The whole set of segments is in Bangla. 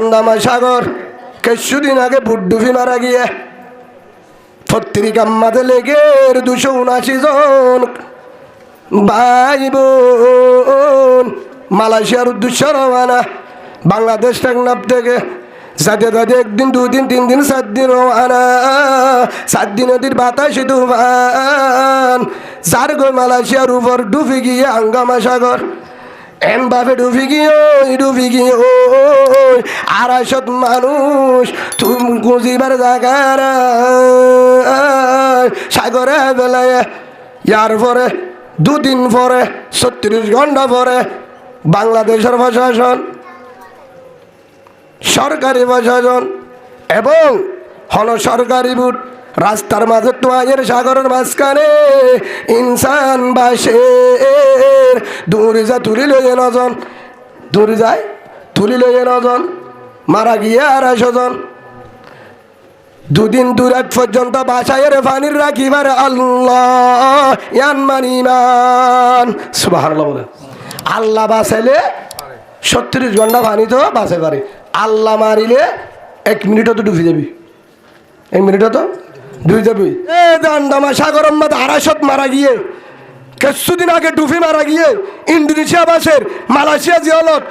গন্ডামা সাগর কিছুদিন আগে বুড্ডুফি মারা গিয়ে পত্রিকার মাঝে লেগে 279 জন ভাই বোন মালয়েশিয়ার উদ্দেশ্যে রওনা। বাংলাদেশ টেকনাফ থেকে যাতে যাতে একদিন 2 দিন 3 দিন 7 দিন রওনা। 7 দিন নদীর বাতাসে তুফান যার গো মালয়েশিয়ার উপর ডুবে গিয়ে আঙ্গামা সাগর এমভাবে ডুবে গিয়ে 250 মানুষ তুমি গুজিবার জায়গার সাগরে বেলায়। ইয়ার পরে 2 দিন পরে 36 ঘন্টা পরে বাংলাদেশের প্রশাসন, সরকারি প্রশাসন এবং সরকারি বুট রাস্তার মাঝে তোয়াইয়ের সাগরের মাঝখানে ইনসান বাসের দূরে যা তুলি লইয়ে নজন, দূরে যায় তুলি লইয়ে নজন, মারা গিয়ে 250 জন। 2 দিন 2 রাত পর্যন্ত বাসায়ের পানির রাখিবার আল্লাহ ইয়ান মানিমান সুবহানাল্লাহ বলে। আল্লাহ বাঁচাইলে 36 ঘন্টা পানি তো বাঁচাই পারে, আল্লাহ মারিলে 1 মিনিটও তো ডুবে যাবি, 1 মিনিটও তো ডুবে যাবি। গন্ডামা সাগরের মধ্যে 250 মারা গিয়ে কিছুদিন আগে ডুবি মারা গিয়ে ইন্দোনেশিয়া বাসের, মালয়েশিয়া জিয়ালত,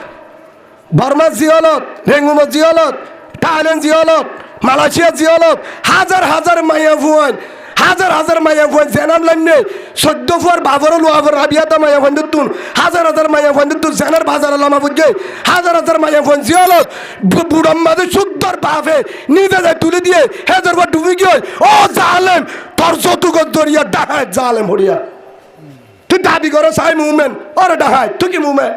বর্মা জিয়ালত, রেঙ্গুমত জিয়ালত, থাইল্যান্ড জিয়ালত, মালয়েশিয়া জিয়ালত, হাজার হাজার মাইয়া ফুয়ান, হাজার হাজার মাইয়া ফুয়ান জেনাম লাইনে 14 ফুয়ার বাবরল ওয়াবর রাবিয়াতা মাইয়া ফুয়ান দুন, হাজার হাজার মাইয়া ফুয়ান দুন জেনার বাজার লামা বুঝে, হাজার হাজার মাইয়া ফুয়ান জিয়ালত বুড়াম মাঝে সুন্দর বাফে নিজে যায় তুলে দিয়ে হেজার বার ডুবি গিয়ে ও জালেম তোর যতুক দরিয়া ডাহায় জালেম হরিয়া। তুই দাবি করো সাই মুভমেন্ট, ওরে ডাহায় তুই কি মুভমেন্ট?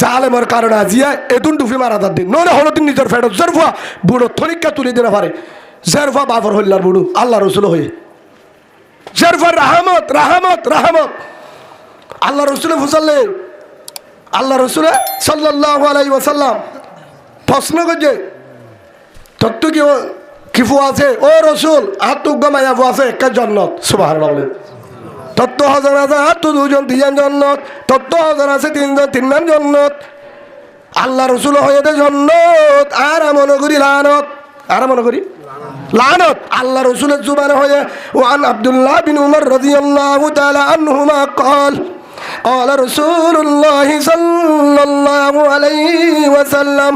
জালেমের কারণে আজিয়া এতুন ডুফি মারা তার দিন নইলে হলো দিন নিজের ফেরত জেরফা বুড়ো থরিকা তুলে দিতে পারে। জেরফা বাবর হইলার বুড়ো আল্লাহ রসুল হয়ে জেরফার রাহমত রাহমত রাহমত আল্লাহ রসুলে ফুসালে আল্লাহ রসুলে সাল্লাল্লাহু আলাইহি ওয়াসাল্লাম প্রশ্ন করছে তোর তো কি ফু আছে ও রসুল আর তো মায়া ফু আছে একটা জন্নত সুবহানাল্লাহ বলে। তত্ত্ব হাজার হাজার তো 2 জন 3 জন জন্নত, তত্ত্ব হাজার আছে 3 জন 3 জন জন্নত, আল্লাহ রসুল হয়ে জন্নত। আর মনে করি লানত, আর মনে করি লানত আল্লাহ রসুলের জুবানে হয়ে ওয়ান আব্দুল্লাহ বিন উমর রাদিয়াল্লাহু তাআলা আনহুমা قال قال رسول الله صلى الله عليه وسلم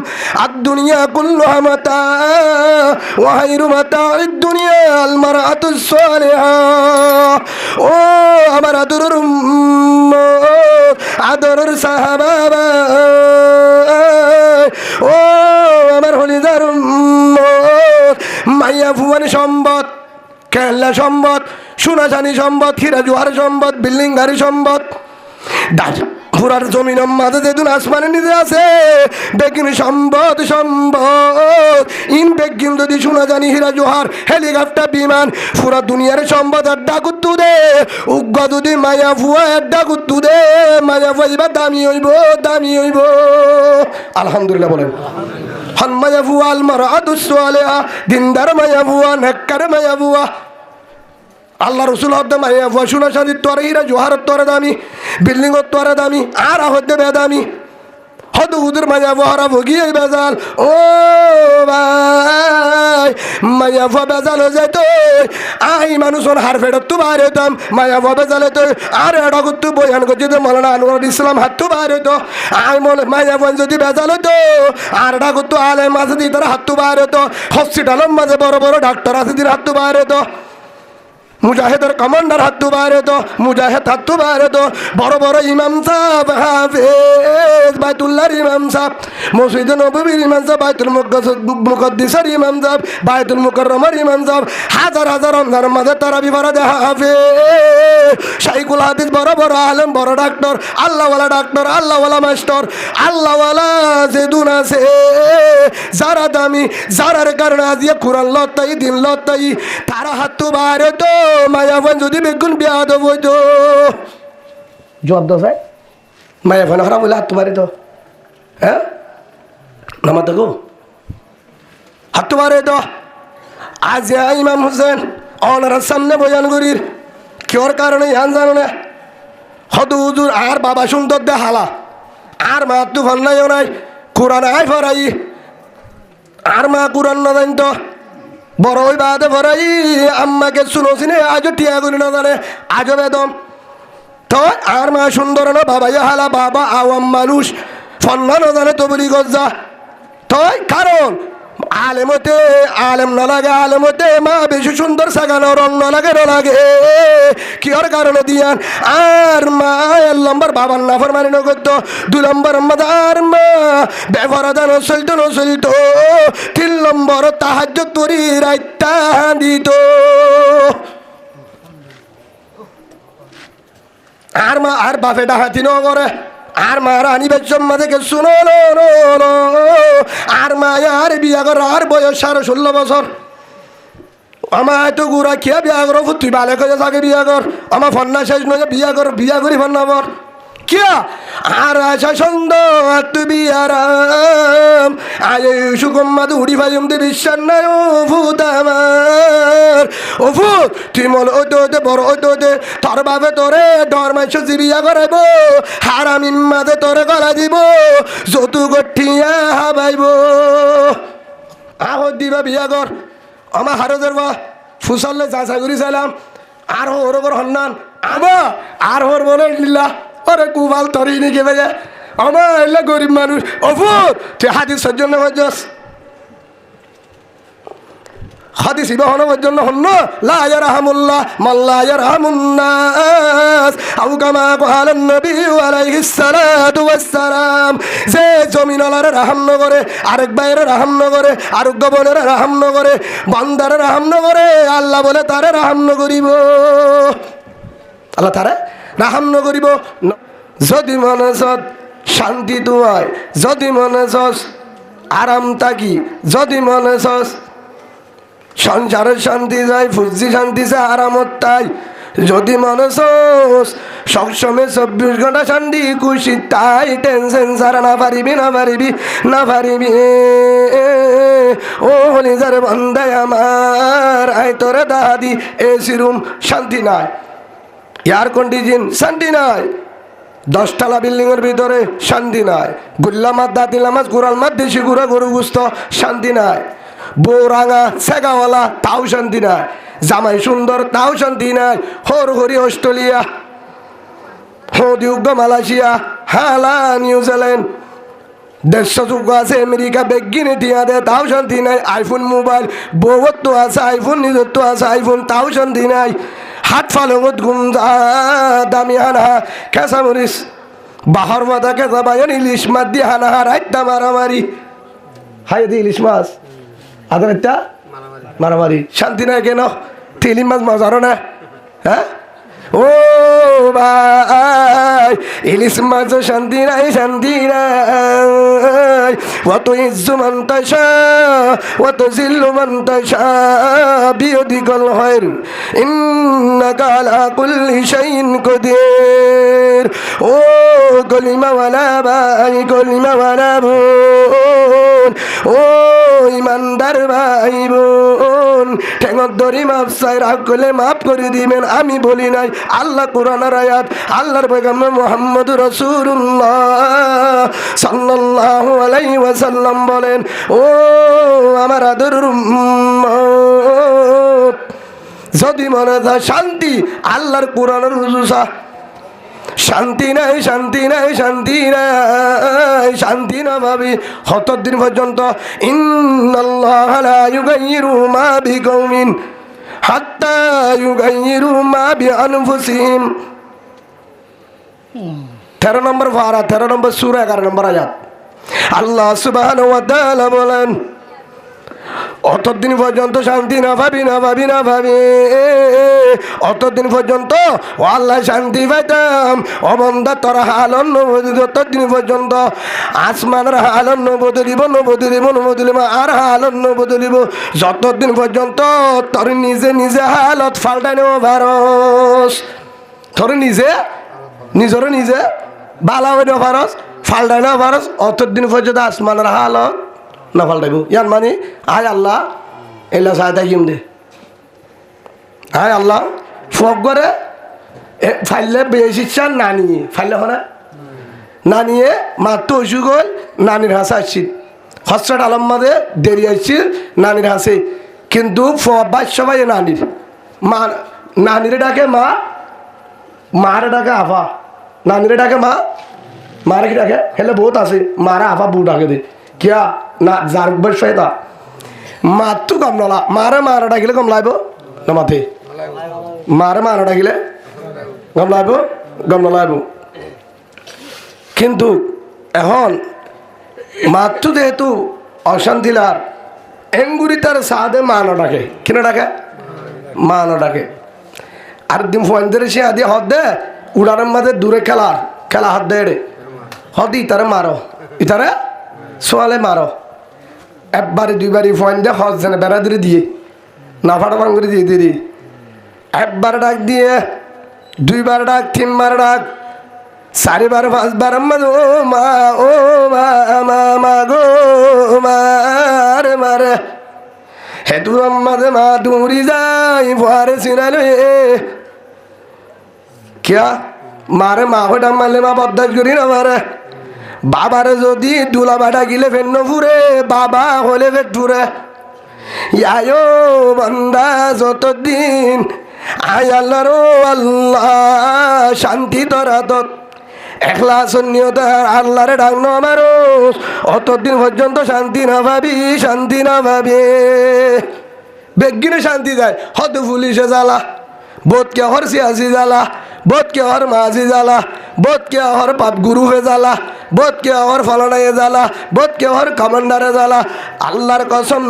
الدنيا كلها متاع وخير متاع الدنيا المرأة الصالحة ও আমার আদরের সাহাবা ও আমার হলিদার মাইয়া ফুয়ানি সম্পদ, কেল্লা সম্পদ, সোনাচানি সম্পদ, হীরা জোয়ার সম্পদ, বিল্ডিং গাড়ি সম্পদ, পুরার জমিন মাঝে যেদিন আসমানের নিচে আছে বেগিন সম্পদ সম্পদ ইন বেগিন যদি শোনা জানি হীরা জোহার হেলিকপ্টার বিমান পুরা দুনিয়ার সম্পদ আড্ডা কুত্তু দে উগ্র যদি মায়া ফুয়া আড্ডা কুত্তু দে মায়া ফুয়া দামি হইব দামি হইব আলহামদুলিল্লাহ বলেন। হন মায়া ফুয়া আল মারাতুস সালিহা দিনদার মায়া ফুয়া নেককার মায়া ফুয়া আল্লাহ রসুল হদ্দে মাইয়া ফুয়া শোনা শান্তির তোর হীরা জোহারের তোরে দামি বিল্ডিংয়ের তোরে দামি আর হদ্দে বেদামি হদ হুদুর মাইয়া ফুয়ারা ভুগিয়ে বেজাল ও ভাই মাইয়া ফুয়া বেজাল হয়ে যায় তো আই মানুষের হার ফেরত তো বাইরে হতাম মাইয়া ফুয়া বেজালে তো আর এটা করতো বয়ান করছি তো মৌলানা আনোয়ারুল ইসলাম হাত তো বাইরে হতো আই মাইয়া ফুয়া যদি বেজাল হতো আর এটা করতো আলে মাঝে দিয়ে তারা হাত তো বাইরে হতো হসপিটালের মাঝে বড় বড় ডাক্তার আছে দিন হাত তো বাইরে হতো মুজাহিদের কমান্ডার হাত বাইরে তো মুজাহিদ হাত বাইরে তো বড় বড় ইমাম সাহেব হাফেজ বাইতুল্লাহর ইমাম সাহেব মসজিদ নববীর ইমাম সাহেব বাইতুল মুকদ্দিসের ইমাম সাহেব বাইতুল মুকাররমের ইমাম সাহেব হাজার হাজার রমজানের মাঝে তারাবি পড়াতে হাফেজ শাইখুল হাদিস বড় বড় আলেম বড় ডাক্তার আল্লাহওয়ালা ডাক্তার আল্লাহওয়ালা মাস্টার আল্লাহওয়ালা যেদুন আছে যারা দামি যারার কারণে আজিয়া কোরআন লতাই দিন লতাই তারা হাত বাইরে তো মায়া ফান যদি বেগুন বিয়া দেব তো জবাব দাও ভাই মায়া ফান খারাপ হলে হাত তো বাড়ি তো হ্যাঁ নামাজ দেখো হাত তো বাড়ি তো আজ ইমাম হোসেন ওনার সামনে বয়ান করির কেউর কারণে ইয়ান জানো না হদু হুজুর আর বাবা সুন্দর দে হালা আর মা তু ভান্নাইও নাই কোরআন আয় ফরাই আর মা কোরআন না জানি তো বড় ওই বাদে ফরাই আম্মাকে শুনোছিনে আজও টিয়া করি না জানে আজও বেদম তো আর মা সুন্দর না বাবা হালা বাবা আওয়াম মানুষ ফন্না না জানে তো বলি গজ্জা তো কারণ আলেমতে আলেম না লাগে আলেমতে মা বেশি সুন্দর সাগানো রং না লাগে কিয়র কারণে দিয়ান আর মা এক নম্বর বাবার নাফর মানি নগদ 2 নম্বর আর মা ব্যবহার নচলতো 3 নম্বর তাহাজ্জুদ করি রাইতা দিত আর মা আর বাপে ডাহাতি ন করে আর মা রানী বেচম মাঝে শুনো আর মা আর বিয়া কর আর বয়স 16 বছর আমার তো গুড়া খেয়ে বিয়া করো তুই বালে করে থাকে বিয়া কর আমার ফন্না শেষ নয় বিয়া করি ফন্না বর কিয়া আর আশা সুন্দর তুই বিয়ারাম আয় সুগম্মা উড়ি ভাইম দে বিশ্বাস নাই ও ভূত আমার ও ভূত তুই মল ওতে বড় ওতে তোর বাবে তোরে ডর মাইছ বিয়া করাইব হারাম ইম্মাদে তোরে গলা দিব যতু গঠিয়া হাবাইব আগত দিবা বিয়া কর আমার হারো ধরবা ফুসালে যাচা করি চাইলাম আর ওর ওপর হন্নান আবা আর ওর বলে নিলা ওরে কুবাল তরি নাকি বেজে আমার এলে গরিব মানুষ অফুর তুই হাদিস সজ্জন হজ্জস হাদিস ইবাহন জন্য হন্ন লা ইয়ারহামুল্লাহ মাল্লা ইয়ারহামুন্নাস আও কামা ক্বালান নবী আলাইহিস সালাতু ওয়াস সালাম যে জমিন আলারে রাহাম ন করে আরেক বাইরে রাহাম ন করে আরেক গবনের রাহাম ন করে বান্দারে রাহাম ন করে আল্লাহ বলে তারে রাহাম ন করিব আল্লাহ তারে রাহাম ন করিব যদি মনে সৎ শান্তি তোমায় যদি মনে সস আরাম থাকি যদি মনে সস সংসারের শান্তি যায় ফুজি শান্তি চাই আরামত তাই যদি মনে সস সবসময় 24 ঘন্টা শান্তি খুশি তাই টেনশন সারা না পারিবি ও নিজের বন্ধায় আমার আয় তোরে দাদি এসি রুম শান্তি নাই এয়ার কন্ডিশন শান্তি নাই 10 তলা বিল্ডিং এর ভিতরে শান্তি নাই গুল্লা মাছ দাঁতি মাছ গুড়াল মাছ দেশি গুঁড়া গরু গুস্ত শান্তি নাই বৌরাঙা সেগাওয়ালা তাও শান্তি নাই জামাই সুন্দর তাও শান্তি নাই হরি অস্ট্রেলিয়া হদিউগ্গ মালয়েশিয়া হালা নিউজিল্যান্ড 150 যুগ আছে আমেরিকা বেগিনে টিয়া দে তাও শান্তি নাই আইফোন মোবাইল বউত তো আছে আইফোন নিজের তো আছে আইফোন তাও শান্তি নাই হাত ফালঙত গুমজা দামি হানা কেঁচা মরিচ বাহর মাথা কেঁচা বায়ন ইলিশ মাছ দিয়ে হানা রাইতা মারামারি হাই দি ইলিশ মাছ আদর একটা মারামারি শান্তি নাই কেন ইলিশ মাছ মজারো না হ্যাঁ ও ভাই ইলিশ মাছ শান্তি নাই অত ইজ্জু মান্তাসা অত জিল্লু মান্তাসা বিয়দিকল খৈর ইন্নাকা আলা কুল্লি শাইইন কদির ও কলিমাওয়ালা ভাই কলিমাওয়ালা বোন ও ইমানদার ভাই বোন ঠেঙত ধরি মাপ চাই রাগ করলে মাফ করে দিবেন আমি বলি নাই আল্লাহ কোরআনের আয়াত আল্লাহর পয়গম্বর মুহাম্মদুর রাসূলুল্লাহ সাল্লাল্লাহু আলাইহি ওয়াসাল্লাম বলেন ও আমার আদরের উম্মত যদি মনে হয় শান্তি আল্লাহর কোরআনের রুজুসা শান্তি নাই শান্তি না ভাবি 70 দিন পর্যন্ত ইন্নাল্লাহা লা ইউগাইয়িরু মা বিকওমিন হাত্তা ইউগাইয়িরু মা বিআনফুসিহিম 13 নম্বর পারা 13 নম্বর সূরা 11 নম্বর আয়াত আল্লাহ সুবহানাহু ওয়া তাআলা বলেন অতদিন পর্যন্ত শান্তি না ভাবি অতদিন পর্যন্ত ও আল্লাহ শান্তি পাইতাম ও বন্দা তোর হালন নবদি ততদিন পর্যন্ত আসমানের হালন নবদলিব আর হালন নবদলিব যতদিন পর্যন্ত তোর নিজে হালত ফাল্টাই নেব ভারস তোর নিজে বালা হইন ভারস ফাল্টাই নেব ভারস অতদিন পর্যন্ত আসমানের হালত না ফাল্টাইব ইয়ার মানে আয় আল্লাহ এলা চাই থাকিম দে আয় আল্লাহ ফক করে ফাইলে বেশি চান না নিয়ে ফাইলে হনা না নিয়ে মাত্র অসুখ হল নানির হাসে আসছি হসরত আলম্মাদে দেরি আসছি নানির হাসে কিন্তু সবাই নানির মা নানিরে ডাকে মা মারে ডাকে আফা নানিরে ডাকে মা মারে কি ডাকে হেলে বহুত আছে মারা আফা বউ ডাকে দে কিয়া না যার বয়স তা মার তো কম নলা মারা ডাকিলে কম লাগব না মাথে মারা ডাকিলে গম লাগব গম নলাইব কিন্তু এখন মাত্র যেহেতু অশান্তি লার এঙ্গুরি তার সাদে মানো ডাকে কিনা ডাকে মানো ডাকে আর দিন ফোন ধরে সে আদি হদ দে উড়ানোর মাঝে দূরে খেলা হাত দে হদ ইতারে মারো ইতারে সোয়ালে মারো একবারে দুইবারই ফোন দে হজ জানে বেড়া দিয়ে দিয়ে না ফাটা ফাং করে দিয়ে দিয়ে একবার ডাক দিয়ে দুইবার ডাক তিনবার ডাক চারিবার পাঁচবার ও মা গো মারে হেতুর মাঝে মা দৌড়ি যাই ফুয়ারে চিনালো কিয়া মারে মা হঠাৎ মারলে মা বদাস করি না মারে বাবারে যদি দুলা বাটা গিলে ফেন্ন ফুরে বাবা হলে ফেট ফুরে ইয়ায়ো বান্দা যতদিন আয় আল্লাহর আল্লাহ শান্তি তোরা তত একলা সন্নিয়তা আল্লাহরে ডাক ন মারো অতদিন পর্যন্ত শান্তি না ভাবি বেগিনে শান্তি যায় হয়তো পুলিশে জ্বালা বোধ কে হর সিয়াসি জ্বালা বোধ কে হর মাঝি জ্বালা বোধ কে হর পাপ গুরু হয়ে জ্বালা বোধ কে হর ফলনায় জ্বালা বোধ কে হর কমান্ডারে জ্বালা আল্লাহর কসম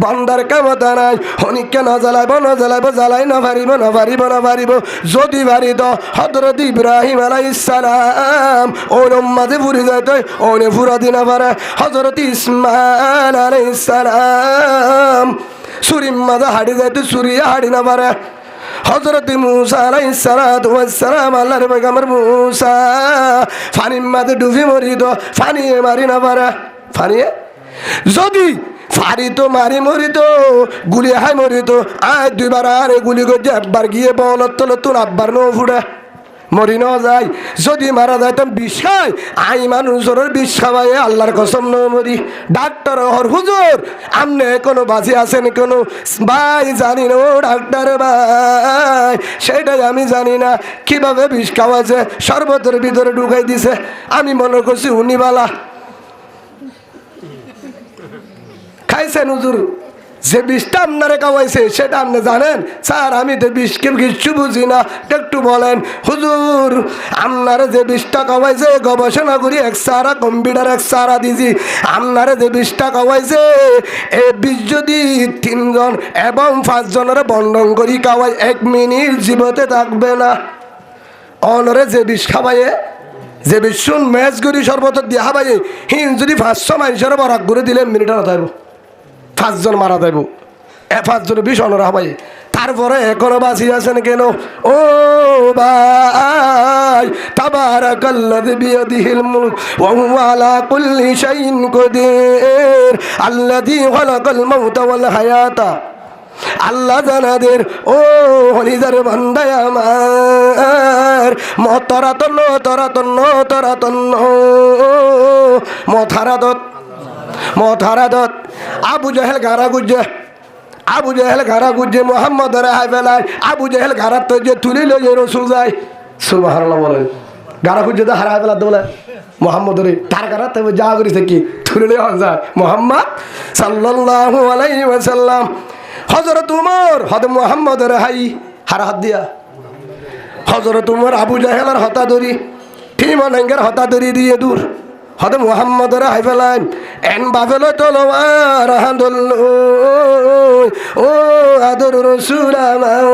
বন্দার ক্ষমতা নাই হনিককে না জ্বালাইব জ্বালাই না পারিব যদি পারি তো হযরত ইব্রাহিম আলাইহিস সালাম ওর মাঝে ফুরি যায় তো ওনে ফুরা দিনা পারে হযরত ইসমাইল আলাইহিস সালাম সুরিম মাঝে হাড়ি যায় তো সুরিয়া হাড়ি না পারে হযরত মুসা আলাইহিস সালাতু ওয়াস সালাম আল্লাহর পয়গম্বর মুসা ফানির মাঝে ডুবে মরিত ফানিয়ে মারি না পারে ফানিয়ে যদি ফারিত মারি মরিত গুলি হাই মরিত আয় দুইবার আরে গুলি করছে একবার গিয়ে বলত তোর আব্বার নো ফুড়ে মরি ন যায় যদি মারা যায় তো বিষ খায় আই মানুষের বিষ খাওয়াই আল্লাহর কসম ন মরি ডাক্তার হর হুজুর আমনে কোনো বাঁচি আছেন কোনো ভাই জানি না ও ডাক্তার ভাই সেটাই আমি জানি না কিভাবে বিষ খাওয়াছে শরবতের ভিতরে ঢুকাই দিছে আমি মনে করছি উনিবালা খাইছেন হুজুর যে বিষটা আপনারে খাওয়াইছে সেটা আপনি জানেন স্যার আমি তো বিষকে কিচ্ছু বুঝি না একটু বলেন হুজুর আপনারে যে বিষটা খাওয়াইছে গবেষণা করি এক্সারা কম্পিউটার এক্সারা দিছি আপনারে যে বিষটা খাওয়াইছে এই বিষ যদি 3 জন এবং 5 জনের বন্টন করি খাওয়াই 1 মিনিট জীবতে থাকবে না অনরে যে বিষ খাওয়াইয়ে যে বিষ শুন ম্যাচ করি সর্বত দিয়ে খাওয়াই হিন যদি 500 মানুষের বরাক করে দিলে মিনিটে না থাকবো 5 জন মারা দেব 5 জন 20 অনরা হবাই তারপরে এখনো বাঁচি আছেন কেন ও ভাই তাবারাকাল্লাযী বিয়াদিহিল মুলক ওয়া হুয়া আলা কুল্লি শাইইন কাদির আল্লাযী খালাকাল মাউতা ওয়াল হায়াতা আল্লাহ জানাদের ও হলিদার বান্দায় আমার মতরাতন মথারাদত আবু জাহেল গারা গুজে মোহাম্মদ রাহাই বেলায় আবু জাহেল গারাত তো যে তুলি লইয়ে রসুল যায় সুবহানাল্লাহ বলেন গারা গুজে তো হারাই বেলা দোলে মোহাম্মদ রে তার গারাত যা করেছে কি তুলি লইয়ে যায় মোহাম্মদ সাল্লাল্লাহু আলাইহি ওয়াসাল্লাম হযরত উমর মোহাম্মদ রাহাই হার হাত দিয়া হযরত উমর আবু জাহেলের হতা ধরি ঠিমানাঙ্গের হতা ধরি দিয়ে দূর হদ মোহাম্মদ রাহাই ফেলাইন এন বাফেল তলোয়ার হাঁদল ও আদর রসুল আমার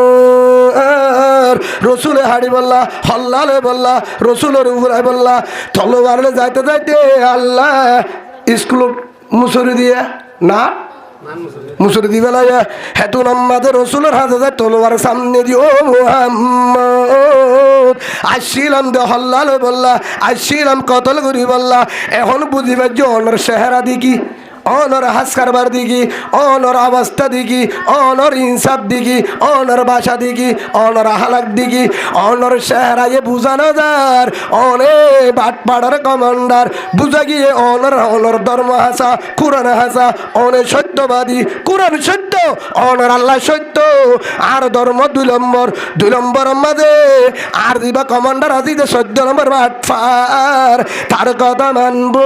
রসুলে হাড়ি বললা হল্লালে বললা রসুলের উপরে বললা তলোয়ারে যাইতে যাইতে আল্লাহ স্কুল মুসুরি দিয়ে না মুসুরি দি বেলায় হেতু আমাদের রসুলের হাতে যায় তলোয়ার সামনে দিয়ে ও মোহাম্মদ আসছিলাম দে হল্লালে বললা আসছিলাম কতল করি বললা এখন বুঝিবার যে অনর চেহারা দেখি অনর হাস কারবার দিকি, অনর অবস্থা দিকি, অনর ইনসাফ দিকি, অনর ভাষা দিকি, অনর হালাক দিকি, অনর চেহারায় বুঝানো যার অনে বাটপাড়ার কমান্ডার বুঝা গিয়ে অনর ধর্ম হাসা, কোরআন হাসা, অনে সত্যবাদী, কোরআন সত্য, অনর আল্লাহ সত্য, আর ধর্ম 2 নম্বর মাঝে আর দিবা কমান্ডার আজিতে 14 নম্বর বাটপার, তার কথা মানব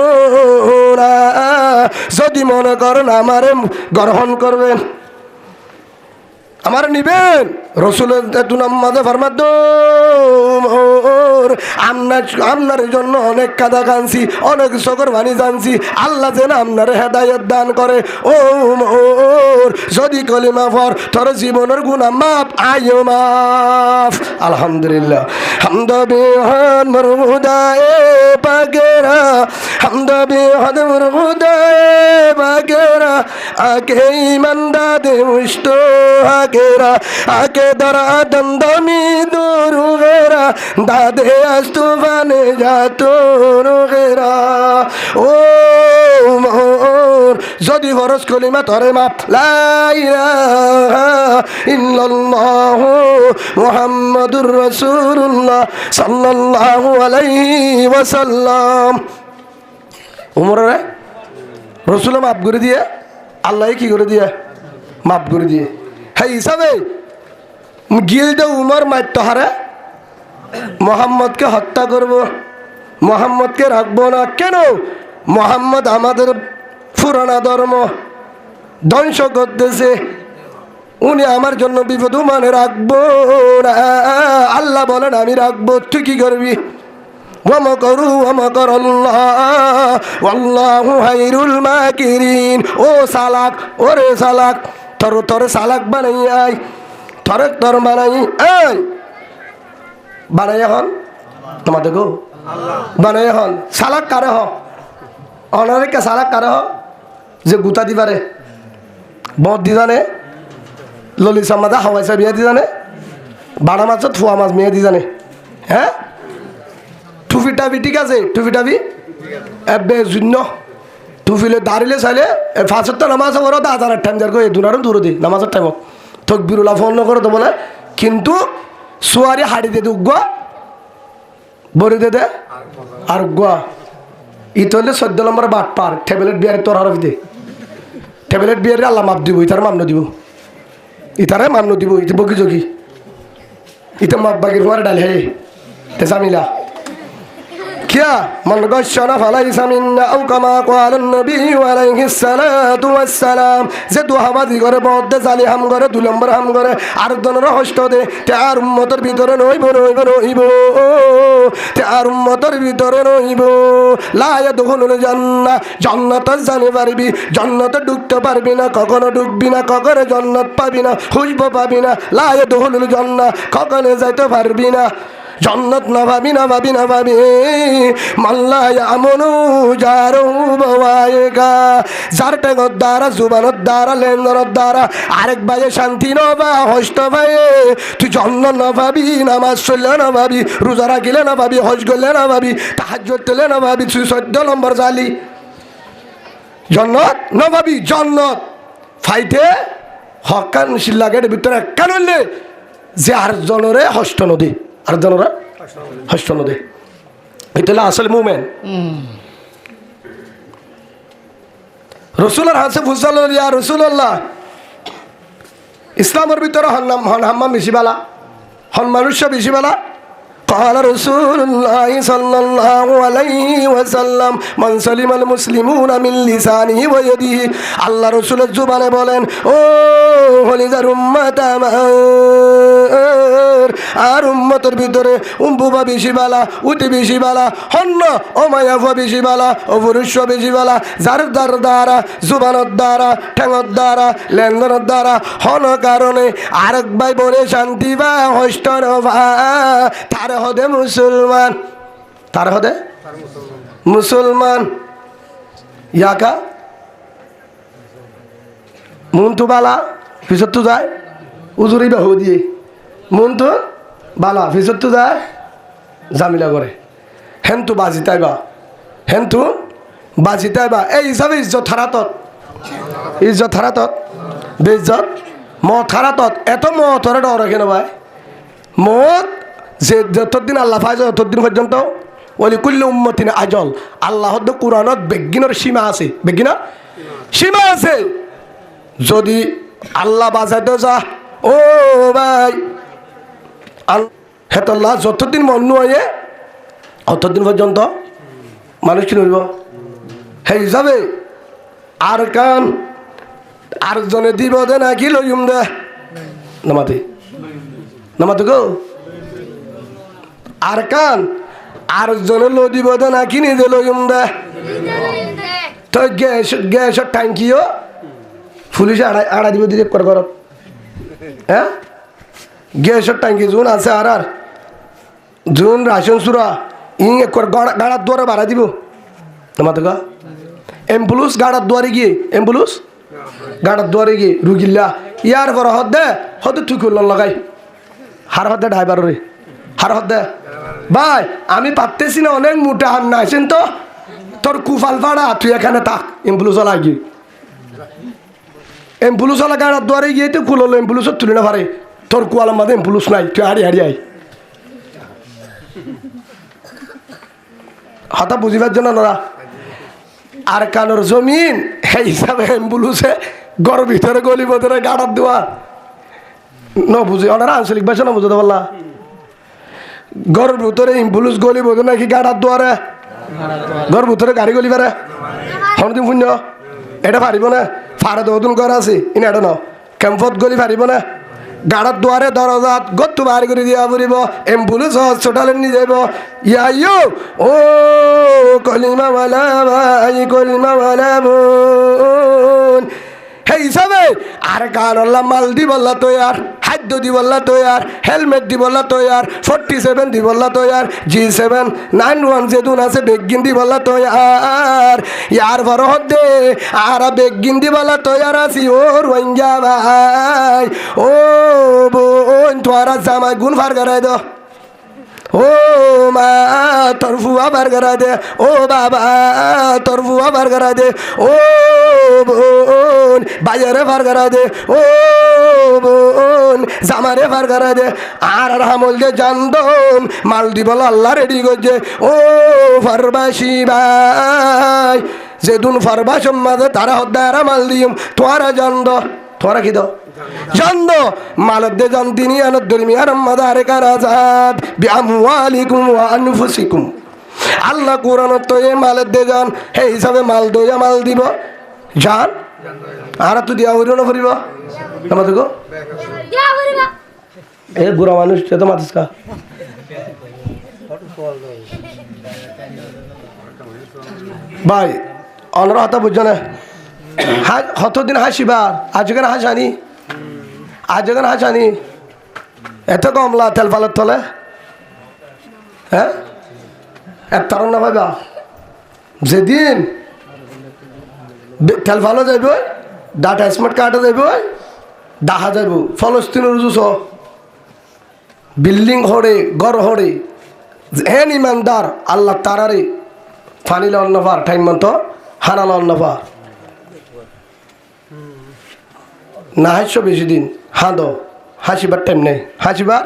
না। যদি মনে করেন আমারে গ্রহণ করবেন, আমার নিবেন, রসুলের 2 নম্বরে ফরমাদ আপনার জন্য অনেক কাদা কানছি, অনেক চোখের পানি জানছি, আল্লাহ যেন আপনার হেদায়েত দান করে। ও যদি কলিমা পর তোর জীবনের গুনাহ মাফ, আয়ো মাফ। আলহামদুলিল্লাহ। হামদ বিহান মরহুদায়ে পাকেরা, হামদ বিহান মরহুদায়ে পাকেরা, আকে ইমানদাদে মুশত হাকেরা, আকে দরা দমদমি দুরুগেরা, দাদে আস্তুবানে যাতো রুগেরা। ও মোর যদি ফরজ কলিমা তরে মাপ, লা ইলাহা ইল্লাল্লাহু মুহাম্মাদুর রাসূলুল্লাহ সাল্লাল্লাহু আলাইহি ওয়াসাল্লাম। উমরে রসুল মাফ করে দিয়ে, আল্লাহ কি করে দিয়ে? মাফ করে দিয়ে। হ্যাঁ হিসাবে গিল দে উমর মারত হারে, মোহাম্মদকে হত্যা করব, মোহাম্মদকে রাখবো না। কেন? মোহাম্মদ আমাদের পুরানা ধর্ম ধ্বংস করতেছে, উনি আমার জন্য বিপদ, মানে রাখবো না। আল্লাহ বলেন আমি রাখবো, তুই কি করবি? ওয়ামাকারু ওয়ামাকারাল্লাহ ওয়াল্লাহু খায়রুল মাকিরিন। ও সালাক, ওরে সালাক, তোর সালাক বানাই আই, তোর বানাই আই, বানাই হন তোমাদের গো, বানাই হন। সালাক কারে হ? অনারেকে সালাক কারে হ? যে গুতা দি পারে, বদ দি জানে, ললিত মাদা হাওয়াইসা বিয়া দি জানে, বাড়া মাছত ফুয়া মাছ মেয়ে দি জানে। হ্যাঁ, টুফি টাবি ঠিক আছে, টুফি টাবি এবে শূন্য, টুফিলে দাঁড়িলে চাইলে 5 নামাজ করো, 1000 টাইম যার এই দুনারও দূর দি নামাজের টাইমত তকবিরুল্লাহ ফোন করো তো বলে, কিন্তু সোয়ারি হাড়ি দে উগুয়া বরি দে আর উগুয়া ইত হলে 14 নম্বর বাট পার। ট্যাবলেট বিয়ারে তোর হরফ দে, ট্যাবলেট বিয়ারে আল্লাহ মাপ দিব, ইতার মামনো দিব, ইতারে মামনো দিব, ইতে বকি জগি, ইতে মাপ বাগির পরে ডাল হে তে জামিলা क्या मन गशना फलाइसा मिन्ना औ कमा क़ाल नबी अलैहिस सालातु वस्सलाम। যে দুহাবাদি করে বদ্দে জালি হাম করে 2 নম্বর হাম করে আর দনের হস্ত দে তে আর উম্মতের ভিতরে নইব তে আর উম্মতের ভিতরে নইব লা ইয়াদখুলুল জান্নাহ, জান্নাতে জানি পারবি, জান্নাতে ঢুকতে পারবি না, কখনো ঢুকবি না, কখনো জান্নাত পাবি না, খুশবু পাবি না। লা ইয়াদখুলুল জান্নাহ, কখনো যাইতে পারবি না জন্নত, না ভাবি না ভাবি না ভাবি মাল্লা আমনু যারো বাওয়ায়েগা, যার টেঙ্গর দ্বারা, জুবানের দ্বারা, লেনদনের দ্বারা আরেক ভাইয়ে শান্তি নবা, হস্ত ভাইয়ে তুই জন্নত না ভাবি, নামাজ চললে না ভাবি, রোজা রাখিলে না ভাবি, হজ করলে না ভাবি, তাহাজ্জুদ করলে না ভাবি, তুই 14 নম্বর জালি জন্নত না ভাবি। জন্নত ফাইতে হকান শিল্লাগের ভিতরে কেন যে আর জনরে হস্ত নদী, আর জনরা হস্ত নদী, এটা আসলে মুমেন। রসুলের হাসে ফুসাল ইয়া রসুল্লাহ, ইসলামের ভিতরে হন হাম্মাম বেশি বালা, হন মানুষ বেশি বালা। قال رسول الله صلى الله عليه وسلم من سلم المسلمون من لسانه ويده। আল্লাহ রসুলের জুবানে বলেন, ও হলিদার উম্মত আমার, আর উম্মতের ভিতরে উম্বুবা বেশি বালা, উটি বেশি বালা, হন্য ও মায়াফা বেশি বালা, ও পুরুষ বেশি বালা, যার দ্বারা, জুবানের দ্বারা, ঠেঙর দ্বারা, লেনদেনের দ্বারা হন কারণে আরেক ভাই বলে শান্তি বা হস্ত নভা, তার হদে মুসলমান, তার হদে মুসলমান। ইয়াকা মন তো বালা, পিছত তো যায় উজুরি বাহু দিয়ে, মন তো বালা, পিছত তো যায় জামিলা করে, হেন তো বাজি তাইবা, হেন তো বাজি তাইবা। এই হিসাবে ইজ্জত হারাতত ইজ্জত হারাতত বেইজ্জত মত হারাতত এত মত হরে ডর কেন ভাই মত যে যতদিন আল্লাহ ফাইজ ততদিন পর্যন্ত ওলি কুল্লি উম্মতিন আজল আল্লাহ কোরআনত বেগিনের সীমা আছে বেগিনা সীমা আছে যদি আল্লাহ বাজাইতে যা ও ভাই হেতল্লাহ যতদিন মন হয়ে অতদিন পর্যন্ত মানুষ কি নড়ব হে হিসাবে আর কান আর জনে দিব দে নাকি লইম দে নামাতে নামাতে গো আর কান আর জনে লো দিব দে নাকি নিজে লইম দে তো গ্যাসের ট্যাঙ্কিও পুলিশে আড়া দিব দিতে কর কর হ্যাঁ গ্যাসের ট্যাঙ্কি জুন আছে আর জুন রাশন সুরা ইং একর গাড়ার দুয়ারে ভাড়া দিব নামাতে গা এম্বুলেন্স গাড়ার দুয়ারে গিয়ে এম্বুলেন্স গাড়ার দুয়ারে গিয়ে রুগিল্লা ইয়ার পর হদ দে হতে তুই করল লাগাই হার হদ দে ড্রাইভার রে হার হদ দে ভাই আমি পারতেছি না অনেক মোটা হাম না আছেন তো তোর কুফাল ভাড়া তুই এখানে থাক এম্বুলেন্স ওলা গিয়ে এম্বুলেন্স ওলা গাড়ার দুয়ারে গিয়ে তো কুল হলো এম্বুলেন্সত তুলে না পারে তোর কুয়ালার মাঝে এম্বুলেন্স নাই তুই হারি হারি আই হতা বুঝিবার জন্য নরা আর কানোর জমিন সেই হিসাবে এম্বুলেন্সে গড় ভিতরে গলি ভিতরে গাড়ার দেওয়া ন বুঝি ওনারা আঞ্চলিক ভাষা না বুঝতে পারলা গড়ের ভিতরে এম্বুলেন্স গলি বোঝো নাকি গাড়ার দুয়ারে ঘর ভিতরে গাড়ি গলি পারে হনদিন শূন্য এটা পারিব না ফারে দৌতুন ঘর আছে ইন এটা ন ক্যাম্পত গলি পারিব না গাড়ার দুয়ারে দরজাত গত্তু বাড়ি করে দিয়া পড়িব এম্বুলেন্স হসপিটালে নিয়ে যাব ইয়াইও ও কলিমাওয়ালা ভাই কলিমাওয়ালা বোন সেই হিসাবে আর কারল্লা মাল দি বললা তৈয়ার খাদ্য দি বললা তৈয়ার হেলমেট দি বললা তৈয়ার 47 দি বললা তৈয়ার G791 যেদুন আছে বেগিন দি বললা তৈয়ার ইয়ার বড় হদ্দে আর বেগিন দি বললা তৈয়ার আছি ও রোহিঙ্গা ভাই ও বোন তোরা জামাই গুণ ফার করাই দাও ও মা তোর ফুয়া বার করা দে ও বাবা তোর ফুয়া বার করা দে ও বোন বাইরে বার করা দে ও বোন জামারে বার করা দে আর হামল দে জানদম মাল দিব আল্লাহ রেডি করছে ও ফারবাসি ভাই যেদুন ফারবাস মাঝে তারা হদ্দারা মাল দিম তোরা জানদ তোরা কি দাও জানদ মালত দে জান তিনি আনত দুনিয়ার মাদারে কারাজাত বিআমওয়ালিকুম ওয়া আনফুসিকুম আল্লাহ কোরআনত তো এ মালত দে জান হে হিসাবে মাল দইয়া মাল দিব জান আর তো দিয়া হইল না ফরিব আমাদের গো দিয়া হইবা এ বুড়া মানুষ তো মাতিস কা ভাই অনরা হতা বুঝছ না হতদিন হাসিবার আজকের হাসানি আজকের হাসানি এত কমলা তেল পালের তলে হ্যাঁ এক তার না ভাইবা যেদিন তেল ভালো যাইব ডাটা স্মার্ট কার্ডে যাইব দেখা যাইব ফলস্তিনের জুস বিল্ডিং হরে ঘর হরে হেন ইমানদার আল্লাহ তারারে ফানিল অন্নফার টাইম মতো হানাল অন্নফার না হাসছো বেশি দিন হাঁদো হাসিবার টাইম নেই হাসিবার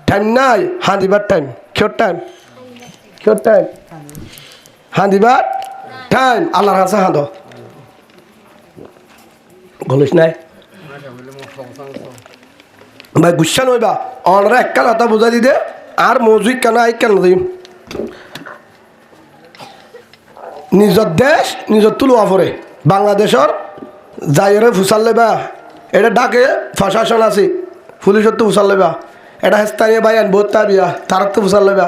টাইম নাই হাঁদিবার টাইম কিয়র টাইম কিয়র টাইম হাঁদিবার টাইম আল্লাহর কাছে হাঁদো গলিস নাই ভাই গুসা নইবা অনরা একটা কথা বুঝা দি দে আর মজুই কেন আই কেন দিম নিজের দেশ নিজের তুলুয়া পরে বাংলাদেশের যাইরে ফুসাল লেবা এটা ডাকে প্রশাসন আছে পুলিশের তো ফুসাল লেবা এটা স্থানীয় বাইয়ান বহুত তাবিয়া তার তো ফুসাল লেবা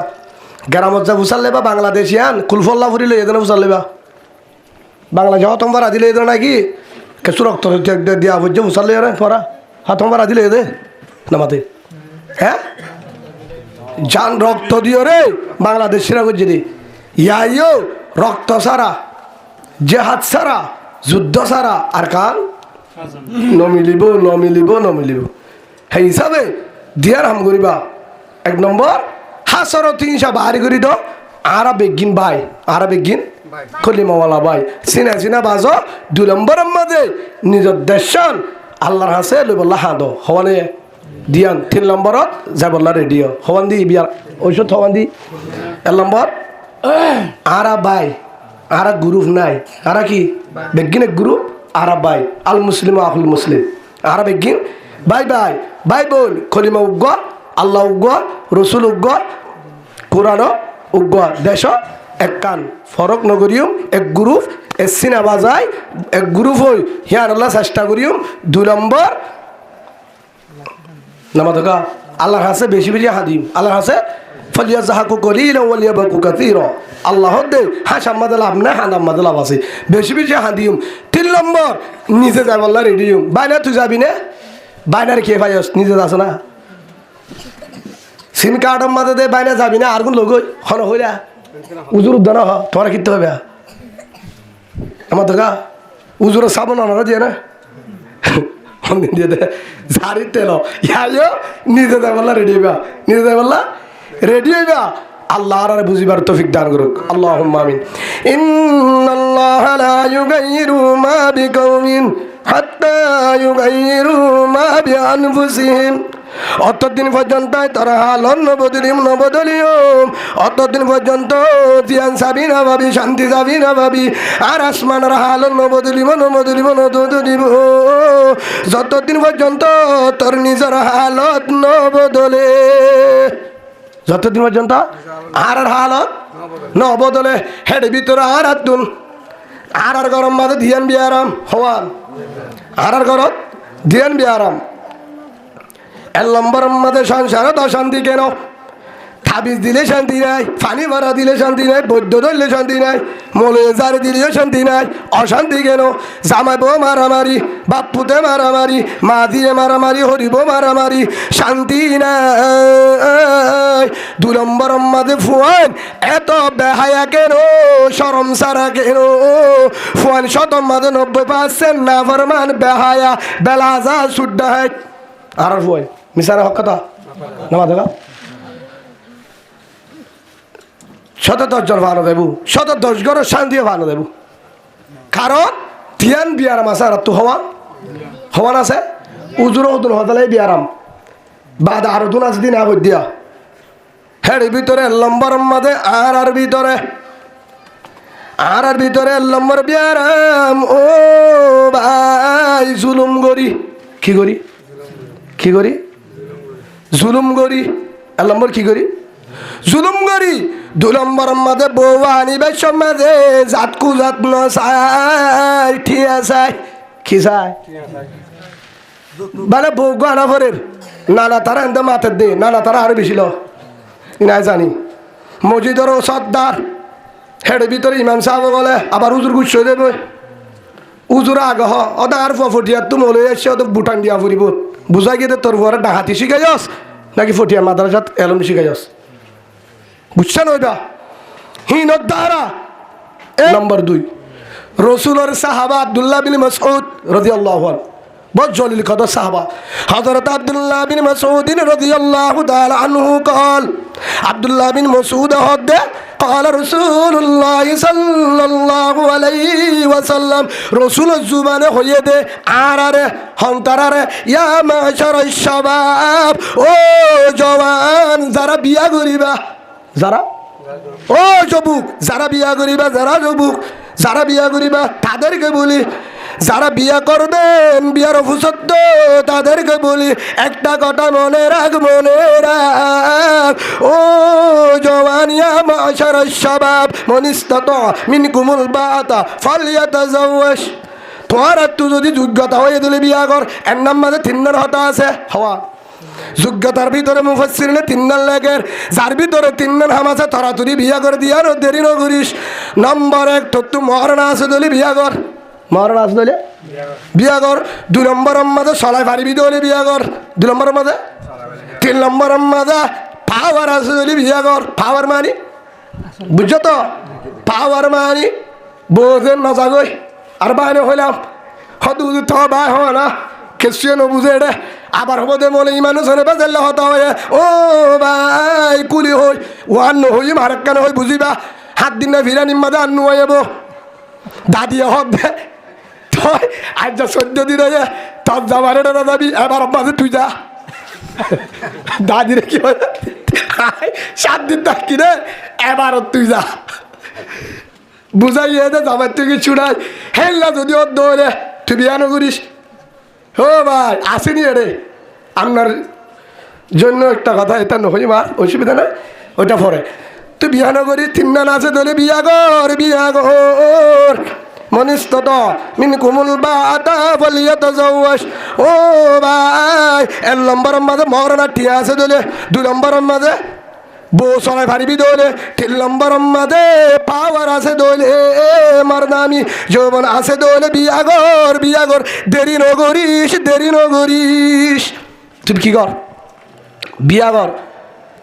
গ্রামত যা ফুসাল লেবা বাংলাদেশিয়ান কুলফল্লা ফুরিলে এখানে ফুসাল লেবা বাংলাদেশ হতম্বার আদিলে এদের নাকি কেসু রক্ত দিয়া বুঝছে ফুসাল লে তোরা হতম্বার আদিলে এদে নামাতে হ্যাঁ জান রক্ত দিও রে বাংলাদেশিরা বুঝছে দি ইয়াইও রক্ত সারা জেহাদ সারা যুদ্ধ সারা আর কান নমিলিব নমিলিব নমিলিব সেই হিসাবে দিয়ার হাম করিবা 1 নম্বর হাসর 300 বাহারি করি দ আরা বেগিন বাই আরা বেগিন কলিমাওয়ালা ভাই চিনা চিনা বাজ 2 নম্বরের মাঝে নিজের দেশন আল্লাহর হাসে লইবল্লা হাঁদ হওয়ানে দিয়ান 3 নম্বরত যাবল্লা রেডিও হওয়ান দি বিয়ার ঔষধ হওয়ান দি 1 নম্বর আরা ভাই আরা গ্রুপ নাই আরা কি বেগিনে গ্রুপ আরা ভাই আল মুসলিম আহুল মুসলিম আরা বেগিন ভাই ভাই ভাই বোন কলিমা উগ্গ আল্লাহ উগ্গ রসুল উগ্গ কোরআন উগ্গ দেশ এক কান ফরক নগরিয়ম এক গ্রুপ এ সিনা বাজায় এক গ্রুপ হই হিয়ার আল্লাহ চেষ্টা করিয়ম 2 নম্বর নামাদগা আল্লাহর হাসে বেশি বেশি হাদিম আল্লাহর হাসে ফলিয়া জাহাকু কলিলা ওয়ালিয়া বাকু কাসীরা আল্লাহ দে হাসা মাদা লাভ না হানা মাদা লাভ আছে বেশি বেশি হাদিম 3 নম্বর নিজে যাব আল্লাহ রেডিয়ম বাইনা তুই যাবি না বাইনার কে ভাইস নিজে যাস না সিম কার্ডের মাঝে দে বাইনা যাবি না আর কোন লোক হন হইলা উজুর উদ্যান হ তোমার কিনতে হবে আমার দোকা উজুরের সাবন আনারা দিয়ে না দিয়ে দে ঝাড়ির তেল ইয়া নিজে যাই বললা রেডি হইবা নিজে যাই বললা রেডি হইবা আল্লাহ আর বুঝিবার তৌফিক দান করুক আল্লাহুম্মা আমিন ইন্নাল্লাহা লা ইউগাইয়িরু মা বিকাউমিন হাত্তা ইউগাইয়িরু মা বিআনফুসিহিম অতদিন পর্যন্ত তারা হালন নবদলীয় অতদিন পর্যন্ত তিয়ান চাবি না ভাবি শান্তি যাবি না ভাবি আর আসমানের হালন নবদলিব যতদিন পর্যন্ত তোর নিজের হালত নবদলে যতদিন পর্যন্ত আর হালত নবদলে হেড ভিতরে আর আতুন আর গরম মাঝে ধিয়ান বিয়ারাম হওয়ান আর ঘরত ধিয়ান বিয়ারাম 1 নম্বরের মধ্যে সংসারত অশান্তি কেন তাবিজ দিলে শান্তি নাই পানি ভরা দিলে শান্তি নাই বৈদ্য ধরলে শান্তি নাই মলেজার দিলেও শান্তি নাই অশান্তি কেন জামাই বউ মারামারি বাপুতে মারামারি মা দিয়ে মারামারি হরিব মারামারি শান্তি নাই 2 নম্বরের মধ্যে ফুয়ান এত বেহায়া কেন শরম সারা কেন ফুয়ান শতম মধ্যে 90% না ফরমান বেহায়া বেলাজা সুড্ডা হয় আর ফুয়ান মিসারা হক কথা নামা দেখা 110 জন ভালো দেবু 110 ঘর শান্তি ভালো দেবু কারণ ধ্যান বিয়ারাম আছে আর তো হওয়ান আছে উজুর উদুন হতালে বিয়ারাম বাদ আর দুন আছে দিন আগে দিয়া হের ভিতরে লম্বর মাঝে আর ভিতরে লম্বর বিয়ারাম ও ভাই জুলুম গরি কি করি জুলুম গরি 1 নম্বর কি করি জুলুম গরি 2 নম্বরের মাঝে বউ আনিবে সমাজে জাতকু জাত নসাই ঠিয়া চাই কি চাই মানে বউ গানা ভরের নানা তারা এনতে মাতের দে নানা তারা আরো বেশি নাই জানি মসজিদের সর্দার হেডের ভিতরে ইমাম সাহেব বলে আবার উজুর গুচ্ছ দেবে উজুর আগে ওটা আর ফটিয়ার তুমি হলে এসে ওদের বুটান দিয়া ফুরিব বুঝাই গিয়ে তোর ঘরে ডাহাতি শিখাই যাস নাকি ফটিয়া মাদ্রাসাত এলম শিখাই যাস বুঝছেন ওইটা হিনত দ্বারা নম্বর 2 রসুলের সাহাবা আব্দুল্লাহ বিন মাসউদ রাদিয়াল্লাহু আনহু बहुत जलील कदर साहबा हज़रत अब्दुल्लाह बिन मसूद रज़ियल्लाहु ताला अन्हु قال अब्दुल्लाह बिन मसूद हदे قال रसूल अल्लाह सल्लल्लाहु अलैहि वसल्लम रसूल जुबाने होये दे आरारे हंतारारे या माशर शाबाब ओ जवान जरा बिया करिबा जरा ও যুবক যারা বিয়া করিবা যারা বিয়া করিবা তাদেরকে বলি যারা বিয়া করবেন বিয়ার ফুসত্ব তাদেরকে বলি একটা কথা মনে রাখ ও জওয়ানিয়া মাশার শাবাব মনিস্তাতা মিনকুমুল বাতা ফালইয়াতাজাওয়াজ তোমার তুই যদি যোগ্যতা হয়ে দিলে বিয়া কর এর নাম মাঝে 3 হতা আছে হওয়া যোগ্যতার ভিতরে মুফাসসিরিনে 3 লেগের যার ভিতরে 3 হাম আছে তাড়াতাড়ি বিয়া করে দিয়া আর দেরি ন করিস নম্বর 1 তো তুই মরনা আছে দলি বিয়া কর মরনা আছে দলি বিয়া কর 2 নম্বরের মাঝে সলাই পারিবি দলি বিয়া কর 2 নম্বরের মাঝে 3 নম্বরের মাঝে পাওয়ার আছে দলি বিয়া কর পাওয়ার মানে বুঝছো তো পাওয়ার মানে বোঝেন না জাগই আর বাইরে হইলাম হদু তো বাই হয় না কেসে ন বুঝে রে আবার হবো দে মনে ইমানু সনে বেজাল্লা হতা হয়ে ও ভাই কুলি হই ওয়ান হই মারাক্কান হই বুঝিবা হাত দিন না ফিরানি মাঝে আন্নু যাব দাদিয়ে হব দে তুই আজ যা 14 দিন হয়ে তোর যাবার না যাবি এবার মাঝে তুই যা দাদিরে কি 7 দিন থাকি রে এবার তুই যা বুঝাইয়ে দে জামাই থেকে ছুড়াই হেললা যদি ওর দৌড়ে তুই বিয়া না করিস ও ভাই আসেনি রে আপনার জন্য একটা কথা এটা নয় মা অসুবিধা নাই ওইটা পরে তুই বিয়া না করিস 3 না আছে ধরে বিয়া কর মনিস্তত মিন কুমুল বাতা বলিয়াত যাওয়াস ও ভাই 1 নম্বরের মাঝে মরনা টিয়া আছে দলে 2 নম্বরের মাঝে বউ চলাই পারিবি দলে 3 নম্বরের মাঝে পাওয়ার আছে দলে মরনামি যৌবন আছে দলে বিয়া কর দেরি নগরিস তুই কি কর বিয়া কর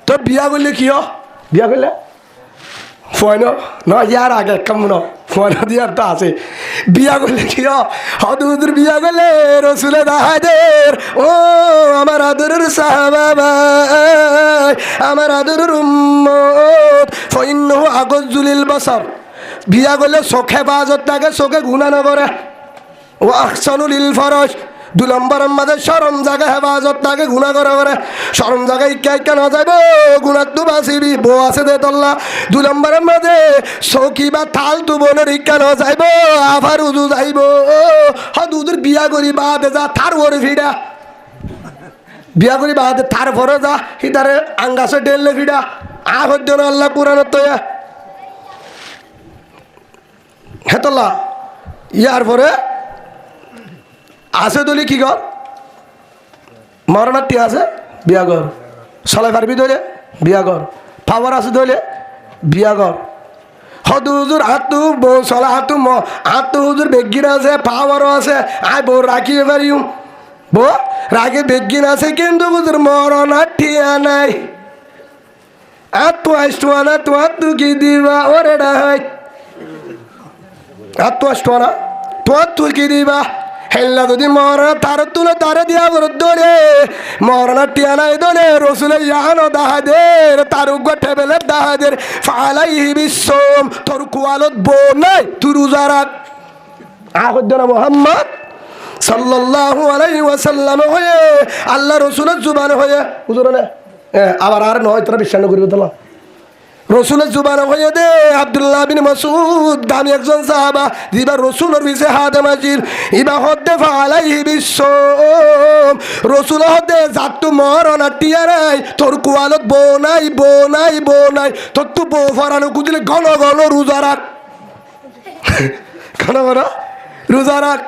তোর বিয়া করলে কি বিয়া করলে ফয়ন ন ইয়ার আগে কেমন ফয়ন দিয়ার তো আছে বিয়া করলে কি হদুদুর বিয়া করলে রসুলে দাহাদের ও আমার আদরের সাহাবা ভাই আমার আদরের উম্মত ফইন্নহু আগজ্জুলিল বসর বিয়া করলে চোখে বাজত থাকে চোখে গুণা নকরে ও আহসানুল ফরজ 2 নম্বরের মাঝে শরম জায়গা হেফাজত তাকে গুণা করে শরম জায়গায় ইকা না যাইব গুণার তু বাঁচিবি বউ আছে দে তল্লা 2 নম্বরের মাঝে চৌকি বা থাল তু বোনের ইকা না যাইব আবার উজু যাইব দুধের বিয়া করি বাদে যা থার ওরে ফিডা বিয়া করি বাদে থার ভরে যা হিতারে আঙ্গাসে ডেললে ফিডা হদ্য না আল্লাহ পুরাণত তো হেতল্লা ইয়ার পরে আছে দলি কি কর মরণাটি আছে বিয়া কর চলাই পারবি ধরে বিয়া কর পাওয়ার আছে ধরে বিয়া কর হদুজুর হাতু বউ চলা হাতু হুজুর বেগিন আছে পাওয়ারও আছে আয় বউ রাখিয়ে পারিও বউ রাখে বেগিন আছে কিন্তু হুজুর মরণাটিয়া নাই আর তো আসতো তু কি দিবা ওরে ডাই আর তো আসতো না তু কি দিবা হেল্লা যদি মরনা তার তুলে তারে দিয়া দৌড়ে মরনা টিয়া নাই দোলে রসুলে ইয়ানো দাহাদের তার উগ্র টেবেলের দাহাদের ফালাইহি বিশ্বম তোর কুয়ালত বউ নাই তুই রোজা রাখ আহদ্দনা মুহাম্মদ সাল্লাল্লাহু আলাইহি ওয়াসাল্লাম হয়ে আল্লাহ রসুলের জুবান হয়ে হুজুর না আবার আর নয় তোরা বিশ্বাস করিব তোলা রসুলের জুবান হয়ে দে আব্দুল্লাহ বিন মাসউদ দামি একজন সাহাবা দিবা রসুলের বিছে হাতে মাজির ইবা হদ্দে ফালাইহি বিশ্বম রসুল হদ্দে জাতু মরনা টিয়ারাই তোর কুয়ালত বউ নাই তোর তু বউ ফরানো কুদিলে ঘন রোজা রাখ ঘন রোজা রাখ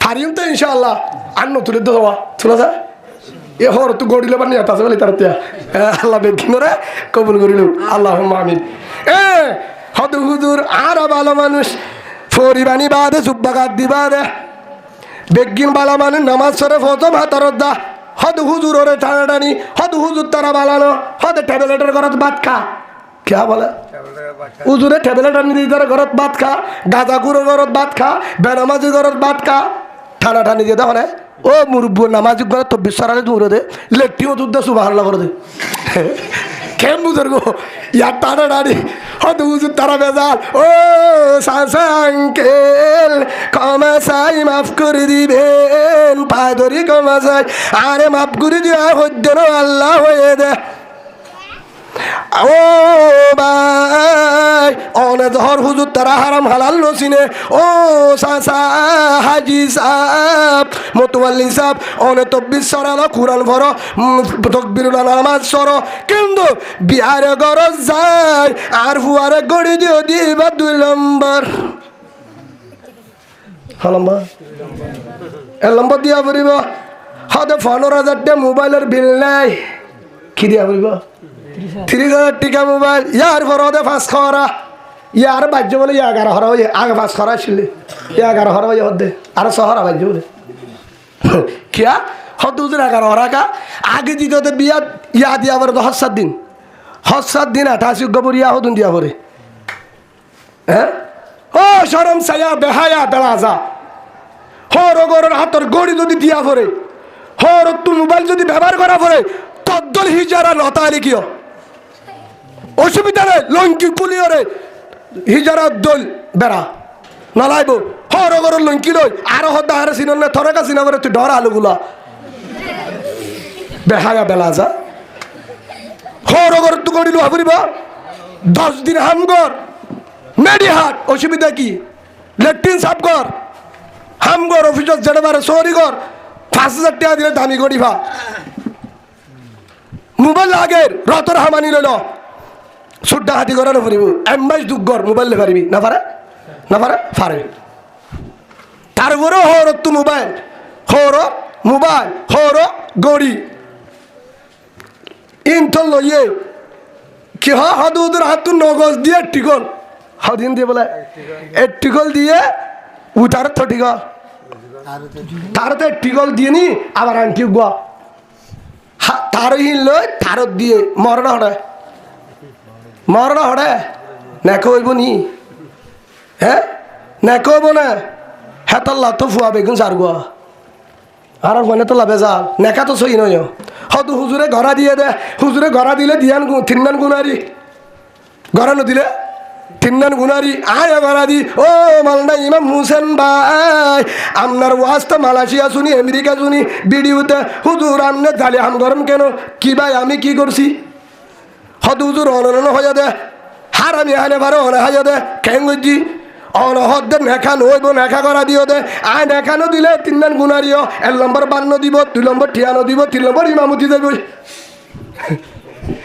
হারিম তো ইনশাআল্লাহ আর নতুন তো তোলা যায় এ হর তু গড়িলে বানি আছে বলে তার আল্লাহ বেকিনরে কবুল করিল আল্লাহুম্মা আমিন হদু হুজুর আর ভালো মানুষ ফরিবানি বাদে সুব্বাগাত দিবা দে বেগিন বালা মানুষ নামাজ সরে ফজম হাতরত দা হদু হুজুর ওরে টানাটানি হদু হুজুর তারা বালানো হদে ট্যাবলেটের ঘরত ভাত খা কে বলে হুজুরে ট্যাবলেটার নিজের ঘরত ভাত খা গাঁজাকুরের ঘরত ভাত খা বেনামাজির ঘরত ভাত খা টানাটানি দিয়ে দেখো না ও মুরব্বু নামাজ করে তো বিশ্বাস দূরে দে লেটিও দুধ দে সুবহানাল্লাহ করে দে কেম বুঝর গো ইয়ার টানা ডাড়ি হয়তো হুজুর তারা বেজাল ও সাসাঙ্কেল কমাসাই মাফ করে দিবেন পায় ধরি কমাসাই আরে মাফ করে দিয়া হদ্য আল্লাহ হয়ে দে ও ভাই অনে জহর হুজুর তারা হারাম হালাল নসিনে ও সাসা হাজি সাহ মতওয়াল্লি সাহ অনে তকবির সরালো কুরআন ভরো তকবিরুল নামাজ সরো কিন্তু বিহারে গরজ যায় আর হুয়ারে গড়ি দিও দিবা 2 নম্বর হলম্বা নম্বর দিয়া পড়িব হদে 15,000 মোবাইলের বিল নাই কি দিয়া পড়িব 30,000 টাকা মোবাইল ইয়ার ঘরে 5 খরা ইয়ার বাজ্য বলে 11 হরা হয়ে আগে 5 খরা ছিল 11 হরা হয়ে হদে আর শহরা বাজ্য বলে কিয়া হদ 11 হরা কা আগে দিতে বিয়া ইয়া দিয়া বড় 7 দিন 7 দিন 28 গবর ইয়া হদুন দিয়া পরে হ্যাঁ ও শরম সায়া বেহায়া দলাজা হর গরর হাতর গড়ি যদি দিয়া পরে হর তু মোবাইল যদি ব্যবহার করা পরে তদ্দল হিজারা লতালি কিও অসুবিধা নেই লঙ্কি পুলিও রে হিজারত দল বেড়া নলাইব হরগর লঙ্কি লই আরো হদ্দা হারে চিনন না থরে কাছে নগরে তুই ডর আলুগুলা বেহায়া বেলা যা হরগর তু করিল হাবরিব 10 দিন হামগর মেডিহাট অসুবিধা কি লেট্রিন সাফ কর হামগর অফিসত যেতে পারে সরি কর 5,000 টাকা দিলে দামি গড়িবা মোবাইল আগের রতর হামানি লইল সুড্ডা হাতি করে না ফুরিব এমবাইশ দুগ্গর মোবাইল লে পারিবি না পারে না পারে পারে তারপরেও হর তু মোবাইল হর গড়ি ইনথল লইয়ে কি হদুদের হাত তু নগজ দিয়ে টিকল হদিন দিয়ে বলে টিকল দিয়ে উতার তো টিকল তার তো টিকল দিয়ে নি আবার আনকি গুয়া তার হিল লই তারত দিয়ে মরনা হড়ে নেক হইব নি হ্যাঁ নেক হইব না হ্যাঁ তাল্লা তো ফুয়া বেগুন সার গুয়া আর মানে তো লাভে যা নেকা তো সই নয় হয়তো হুজুরে ঘরা দিয়ে দে হুজুরে ঘরা দিলে দিয়ান তিননান গুনারি ঘরা নদিলে তিননান গুনারি আয় ঘরা দি ও মালনা ইমাম হুসেন ভাই আপনার ওয়াজটা মালয়েশিয়া শুনি আমেরিকা শুনি ভিডিওতে হুজুর আমনে জালি হাম গরম কেন কি ভাই আমি কি করছি হয়তো হুজুর অনন হয়ে দে হার আমি হানে পারো অনে হাইয়া দে কেন করছি অনহদ্দের নেখা নইব নেখা করা দিও দে আয় নেখানো দিলে 3 দিন গুনারিও 1 নম্বর বান্ন দিব 2 নম্বর ঠিয়ানো দিব 3 নম্বর ইমামতি দেব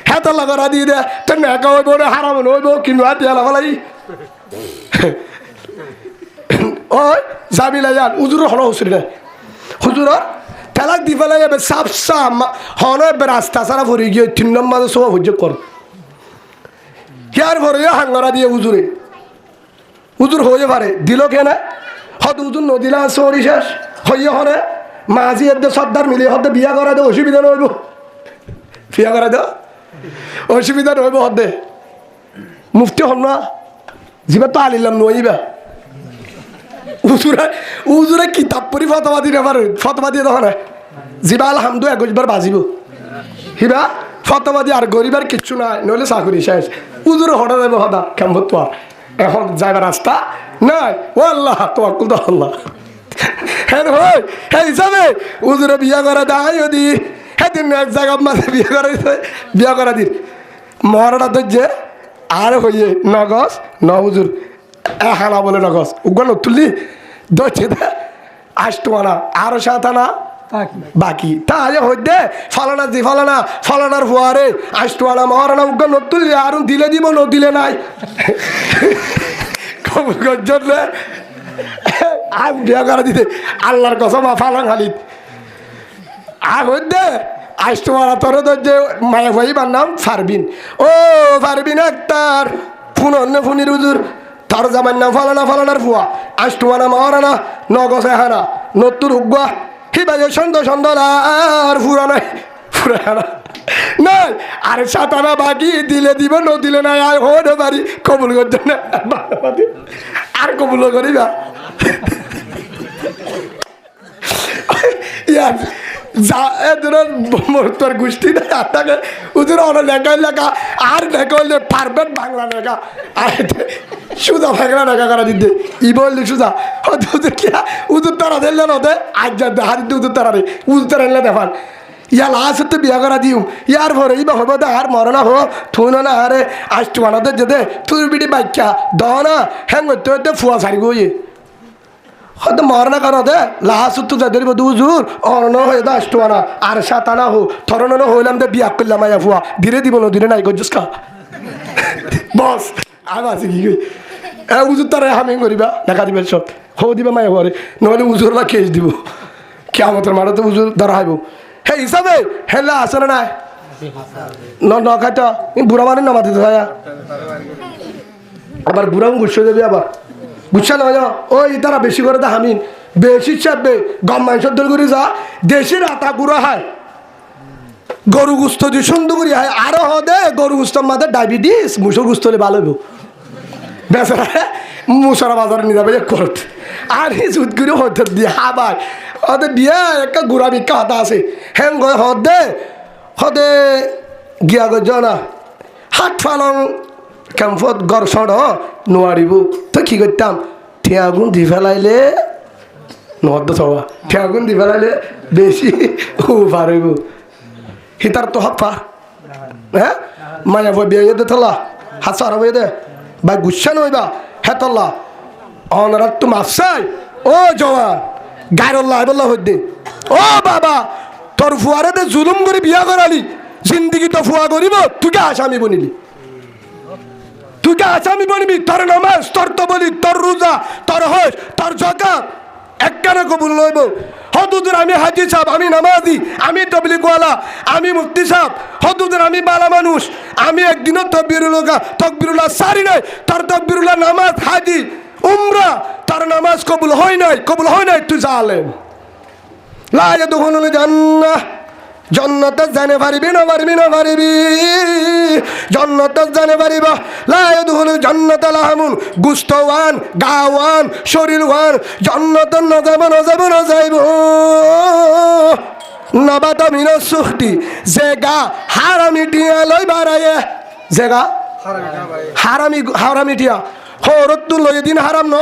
হেতলা করা দিয়ে দে তো নেখা হইব না হারাম নইব কিন্তু হাতিয়া লাগালাই ওই যাবিলা যান উজুর হল হুসুরে হুজুরর তেলাক দি ফেলাই যাবে সাফ সাফ হনে রাস্তা সারা ভরে গিয়ে 3 নম্বর সব হুজুর কর ইয়ার ভরে হাঙ্গরা দিয়ে উজুর হয়ে পারে দিল কেনা হদ উজুর নদিলা সরি শেষ হইয়ে হরে মাঝি এদের সর্দার মিলিয়ে হদে বিয়া করা দে অসুবিধা নইব বিয়া করা দে অসুবিধা নইব হদে মুফতি হল না যিবা তো আলিলাম নইবা উজুরে কিতাব পড়ি ফতোয়া দিতে পারে ফতোয়া দিয়ে তখন যিবা আলহামদু 21 বার বাজিব হিবা ফতোয়া দিয়ে আর গরিবার কিচ্ছু নাই নইলে চাকরি শেষ উজুরে হঠাৎ যাবে হদা কেমন তো এখন যাইবার রাস্তা নাই ও আল্লাহ তোয়াক্কুল তো আল্লাহ হ্যাঁ ভাই হ্যাঁ হিসাবে উজুরে বিয়া করা দেয় যদি হ্যাঁ দিন এক জায়গা মাঝে বিয়া করা দিন মহারাটা ধরছে আর হইয়ে নগজ ন উজুর হানা বলে নগজ উগ্র তুললি ধরছে আষ্টমানা আরো 7 আনা বাকি তাহলে হইতে ফলানা দি ফলানার ফুয়ারে আষ্টমানা মহারানা উগ্র নতুল্লি আর দিলে দিব ন দিলে নাই আগ বিয়া করা দিতে আল্লাহর কসম ফালাং হালিত আগ হইতে আষ্টমানা তোর যে মায়া ভাইবার নাম ফারবিন ও ফারবিন আক্তার ফুনির উজুর তার জামার নাম ফলানার ফুয়া আষ্টমানা মহারানা নগজে হানা নতুন উগ্রা হিবাজে সন্দ আর ফুরানা নাই আর 7 আনা বাকি দিলে দিব ন দিলে নাই আর হতে পারি কবুল করতে না আর কবুল করিবা ইয়ার যা এদের তোর গোষ্ঠী না আপনাকে ওদের অনেক লেখা আর লেখা হলে পারবেন বাংলা লেখা আর সুজা বাংলা লেখা করা দিতে ই বললি সুজা ওদের কি উদুর তারা দিলে নদে আজ যা দেখা দিতে উদুর তারা রে উদুর তারা এলে দেখান ইয়া লাস্ট তো বিয়া করা দিও ইয়ার পরে ইবা হবো দে আর মরনা হো থুই না আরে আসটু বানাতে যেতে তুই বিটি বাচ্চা দ না হ্যাং করতে ফুয়া ছাড়িব ইয়ে হয়তো মরনা কারণ দে লাস্ট তো যাদের দুজুর অন হয়ে দে আসটু বানা আর 7 আনা হো থরন হইলাম দে বিয়া করলাম আয়া ফুয়া ধীরে দিব না ধীরে নাই গজস কা বস আর আছে কি উজুর তারা হামিং করিবা দেখা দিবে সব হো দিবা মায়া ঘরে নহলে উজুর বা কেস দিব কেমতের মাঠে তো উজুর ধরা হইব হে হিসাবে হেলা আসে না নাই ন খাইতো বুড়া মানে নামাতে থাকা আবার বুড়াও গুচ্ছ দেবে আবার গুচ্ছা নয় ওই তারা বেশি করে দা হামিন বেশি চাপবে গম মাংসের দল করে যা দেশের আতা গুঁড়া হয় গরু গুস্ত দিয়ে সুন্দর করি হয় আরো হদে গরু গুস্তর মাঝে ডায়াবেটিস মুসুর গুস্ত হলে ভালো হইব বেচারা মুসরা বাজারে নিয়ে যাবে করত আর এই জুত করে হতে দিয়ে হাবাই হতে দিয়ে একটা গুড়া বিক্ষা হাতা আছে হ্যাং গয় হদে গিয়া গজ না হাট ফালং ক্যাম্পত গড় সড় নোৱাৰিব তো কি করতাম ঠেয়াগুন দি ফেলাইলে নদ থবা ঠেয়াগুন দি ফেলাইলে বেশি পারিব হিতার তো হাত পার হ্যাঁ মায়া বই বিয়ে দে থলা হাত সারা বই দে ভাই গুসা নইবা হে তল্লা অনারাত তো মাফসাই ও জওয়ান গায়রল্লাহ বল্লাহ হইতে ও বাবা তোর ফুয়ারে দে জুলুম করে বিয়া করালি জিন্দিগি তো ফুয়া করিব তুই কে আসামি বনিলি তুই কে আসামি বনিবি তোর নামাজ তোর তো বলি তোর রোজা তোর হজ তোর যাকাত একখানা কবুল লইব হদুদুর আমি হাজি সাহেব আমি নামাজি আমি তবলিগওয়ালা আমি মুফতি সাহেব হদুদুর আমি বালা মানুষ আমি একদিনও তকবিরুল্লাহ সারি নাই তোর তকবিরুল্লাহ নামাজ হাজি উমরা তার নামাজ কবুল হয় নাই তুই জালেম লা ইয়াদখুলুল জান্নাহ জান্নাতে জানে পারিবি জান্নাতে জানে পারিবা লা ইয়াদখুলুল জান্নাতা লাহামুন গুস্তওয়ান গাওয়ান শরীরওয়ান জান্নাতে না যাইব নবাতা মিনাস সুখতি জেগা হারামি টিয়া লই বাড়ায়ে জেগা হারামি টিয়া হরত তু লই দিন হারাম ন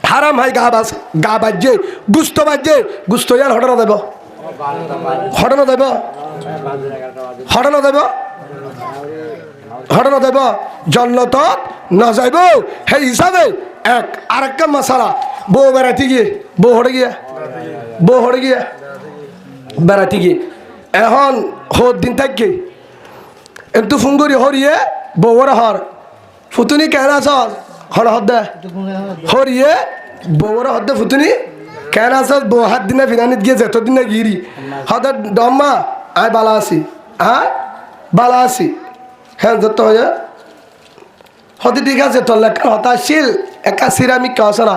হারাম হাই গা বাজে গুস্ত ইয়ার হটানো দেব জন্নত না যাইব সেই হিসাবে আরেকটা মশালা বউ বেড়াতে গিয়ে বউ হটে গিয়ে বেড়াতে গিয়ে এখন হর দিন থাকি একটু ফুঙ্গুরি হরিয়ে বউর হর ফুতুনি কেন আস হর হদ্দে হরিয়ে বউর হদ্দে ফুতুনি কেন আস বউ হাত দিনে ফিরানিত গিয়ে যেতদিন না গিরি হদে ডম্মা আয় বালা আসি হ্যাঁ যত হয়ে হতে ঠিক আছে তোর লেখা হতাশীল একা সিরামিক কে আসে না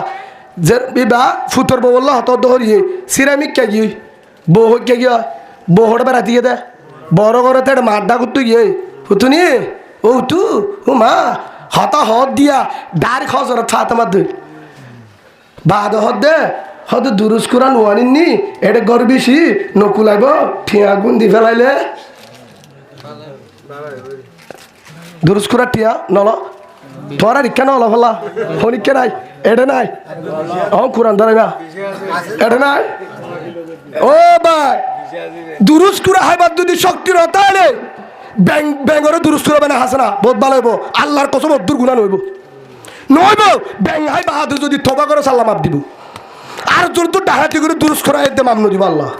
যে বিবা ফুতর বউ বললো হত হরিয়ে সিরামিক কে গিয়ে বউ কে গিয়ে বউ হটে বেড়াতে গিয়ে দে বড় করে তো মাড্ডা করতে গিয়ে ফুতুনি ও তু ও মা হতা হদ দিয়া ডার খজর ছাত মাধ্যমে বাদ হদে হয়তো দুরুস কোরআন ওয়ানিনি এটা গর্বিসি নকুলাইব ঠিয়া গুণ দি ফেলাইলে দুরুস কোরআন টিয়া নল তোরা রিক্ষা নল ফেলা হনিক্ষা নাই এটা নাই কোরআন ধরাইবা এটা নাই ও ভাই দুরুস কোরআন হাইবার যদি শক্তির হতাইলে ব্যাঙ্গরে দুরুস কোরআন হাসে না বহুত ভালো হইব আল্লাহর কসম দুর্গুণা নইব ব্যাং হাই বাহাদুর যদি থবা করে সাল্লাম আপ দিব আর তোর তো ডাহাতি করে দুরুস করা একদম আমনো দিব আল্লাহ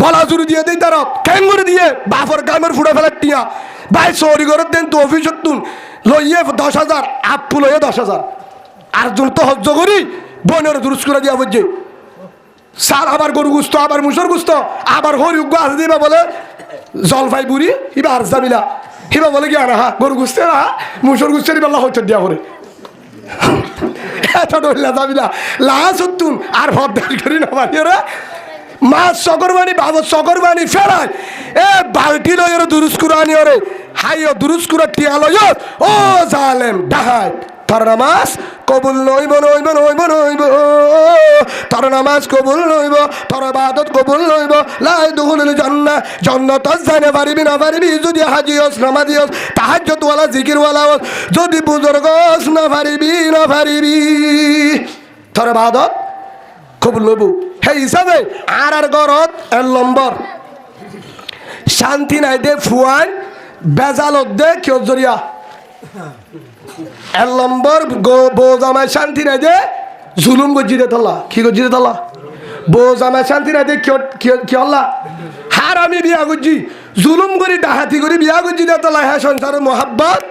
বলা জুড়ি দিয়ে দেই তারা কেন করে দিয়ে বাপর গামের ফুড়ে ফেলে টিয়া ভাই সরি করে দেন তো অফিসত তুন লইয়ে 10,000 আপু লইয়ে 10,000 আর জন তো হজ্জ করি বোনের দুরুস করে দিয়া বুঝছে সার আবার গরু গুস্ত আবার মুসর গুস্ত আবার হরি গাছ দিবা বলে জলফাই বুড়ি হিবা আর জামিলা হিবা বলে কি আনা হা গরু গুস্তে না মুসর গুস্তের বেলা হইতে দিয়া করে এত ডরিলা যাবিলা লাসুন আর ভদ্দারি করি না বাড়িওরা মাছ সকরবানি বাবদ সকরবানি ফেরায় এ বালতি লয় দুরুস কুরানি ওরে হাইও দুরুস কুরা টিয়া লয় ও জালেম ডাহাত তার নামাজ কবুল নইব তার নামাজ কবুল নইব তার ইবাদত কবুল নইব লা ইয়াদখুলুল জান্নাহ জান্নাত যাইতে পারিবি না পারিবি যদি হাজি হস নামাজি হস তাহাজ্জুদ ওয়ালা জিকির ওয়ালা হস যদি বুজুর্গ হস না পারিবি তার ইবাদত কবুল নইব সেই হিসাবে আর গরত এর নম্বর শান্তি নাই দে ফুয়ান বেজালত দে কেউ জরিয়া এক নম্বর বউ জামায় শান্তি নাই দে জুলুম গজিরে তলা কি গজিরে তলা বউ জামায় শান্তি নাই দে কি হল্লা হারামি বিয়া গজি জুলুম করি ডাহাতি করি বিয়া গজি দে তলা হ্যাঁ সংসারের মহাব্বত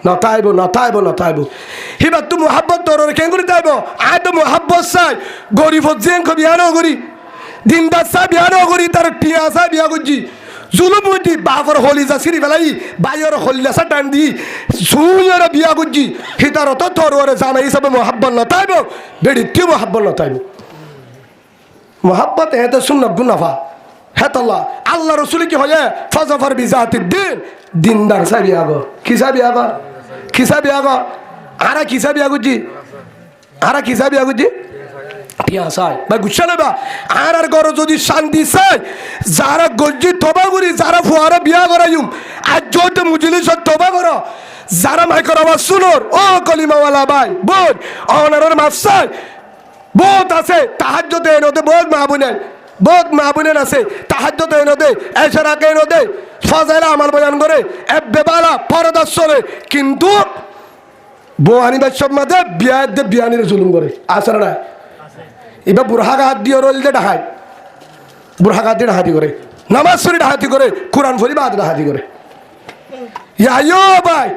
নতাইব হিবার তো মহাব্বত তোর কেন করে তাইব আয় তো মহাব্বত চাই গরিব হচ্ছে বিয়া নগরি দিনদার চাই বিয়া নগরি তার টিয়া চাই বিয়া গজি জুলুম গজি বাপর হলি যা সিঁড়ি বেলাই বাইর হলিয়াসা টান দি সুইয়ার বিয়া গজি হিতার তো তোর জামাই হিসাবে মহাব্বত নতাইব বেড়িতেও মহাব্বত নতাইব মহাব্বত হেতে শূন্য গুনাফা হেতল্লা আল্লাহ রসুল কি হয়ে ফজফর বিজাতির দিনদার চাই বিয়া গো কিসা বিয়া গো আরা কিসা বিয়া গুজি টিয়া চাই ভাই গুছা নেবা আর ঘর যদি শান্তি চাই যারা গজ্জি তবা করি যারা ফুয়ারা বিয়া করাইম আর যদি মুজলিসত তবা করো যারা মাইকর আওয়াজ শুনোর ও কলিমাওয়ালা ভাই বোন অনারের মাছ চাই বহুত আছে তাহাজ্জুদে এনদে বহুত মা বোনেন আছে তাহাজ্জুদে এনদে এশরাকে এনদে ফজাইলা আমাল বয়ান করে এবেবালা পরদাস চলে কিন্তু বোয়ানি বাচ্চার মাঝে বিয়ানির জুলুম করে আসে না এবার বুড়হাগা হাত দিয়ে রইল যে ডাহাই বুড়হাগা হাত দিয়ে ডাহাতি করে নামাজ পড়ি ডাহাতি করে কোরআন পড়ি বাদ ডাহাতি করে ইয়াইও ভাই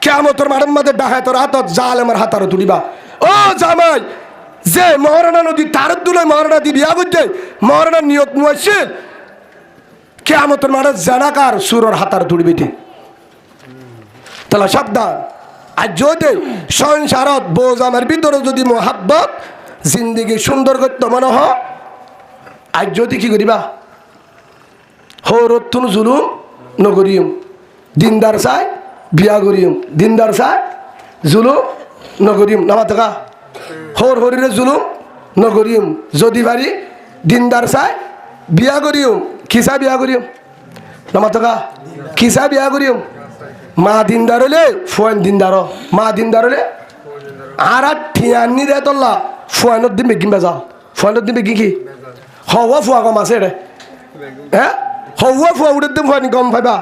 কিয়ামতের মাঠের মধ্যে ডাহাতর হাতত জালেমের হাতারও তুলিবা ও জামাই যে মহারানা নদী তার দুলে মহারানা দি বিয়া করছে মহারানার নিয়ত মুয়াশির কিয়ামতের মাঠে জানাকার সুরর হাতার তুলিবিটি তাহলে সাবধান আর যদি সংসারত বোঝ আমার ভিতরে যদি মোহাব্বত জিন্দিগি সুন্দর করতে মনে হয় আর যদি কি করিবা হরতুন জুলুম নগরিয়ম দিনদার চাই বিয়া করিয়ম দিনদার চাই জুলুম নগরিয়ম নামা থাকা হর হরিরে জুলুম নগরিয়ম যদি পারি দিনদার চাই বিয়া করিয়ম কিসা বিয়া করিয়ম নামা থাকা কিসা বিয়া করিয়ম মা দিনদার হলে ফোন দিনদার মা দিনদার হলে আর ঠিয়ানি রে তোল্লা ফোয়ানোর দিন বেগিন বেজাল ফোয়ানোর দিন বেগি কি হওয়া ফুয়া কম আছে রে হ্যাঁ হওয়া ফুয়া উঠে দিন ফুয়ানি কম পাইবা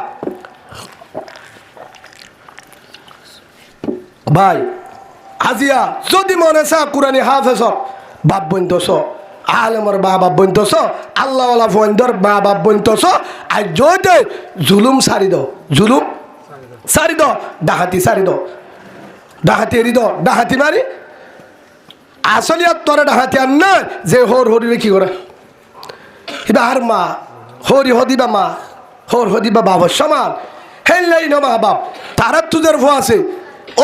ভাই আজিয়া যদি মনে চা কুরানি হাফেজ বাপ বন্ধস আলেমর বা বাপ বন্ধস আল্লাহওয়ালা ফোয়ানদর বা বাপ বন্ধস আর যদি জুলুম সারি দাও জুলুম সারি দাও ডাহাতি সারি দাও ডাহাতি এরি দাও ডাহাতি মারি আসলে আর তোরা ডাহাতি আর নয় যে হর হরিরে কি করে এবার আর মা হরি হদিবা মা হর হদিবা বাবার সমান হেললাই না মা বাপ তারা তুদের ভো আছে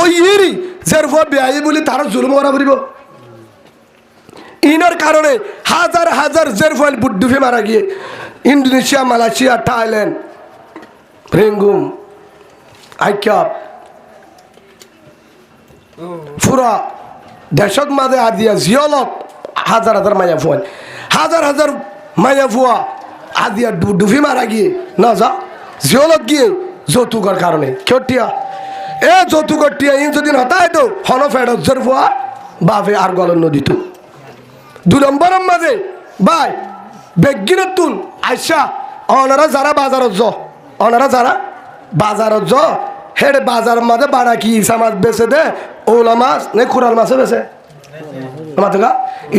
ওই ইরি যার ভো বেআই বলে তারা জুলুম করা করিব ইনার কারণে হাজার হাজার জের ফল বুড্ডুফে মারা গিয়ে ইন্দোনেশিয়া মালয়েশিয়া থাইল্যান্ড রেঙ্গুম আইক্যাপ ফুরা দেশত মাঝে আর দিয়া জিয়লত হাজার হাজার মায়া ফুয়ান হাজার হাজার মায়া ফুয়া আর দিয়া ডুফি মারা গিয়ে না যা জিয়লত গিয়ে যৌতুকর কারণে কেউ টিয়া এ যৌতুকর টিয়া ইন যদি নতায় তো হন ফেডর ফুয়া বাপে আর গলন নদীত 2 নম্বরের মাঝে ভাই বেগিনত তুন আইসা অনারা যারা বাজারত য অনারা যারা বাজারত য হেড বাজার মাঝে বাড়া কি ইসা মাছ বেছে দে ওলা মাছ নে খুরাল মাছে বেছে মাথা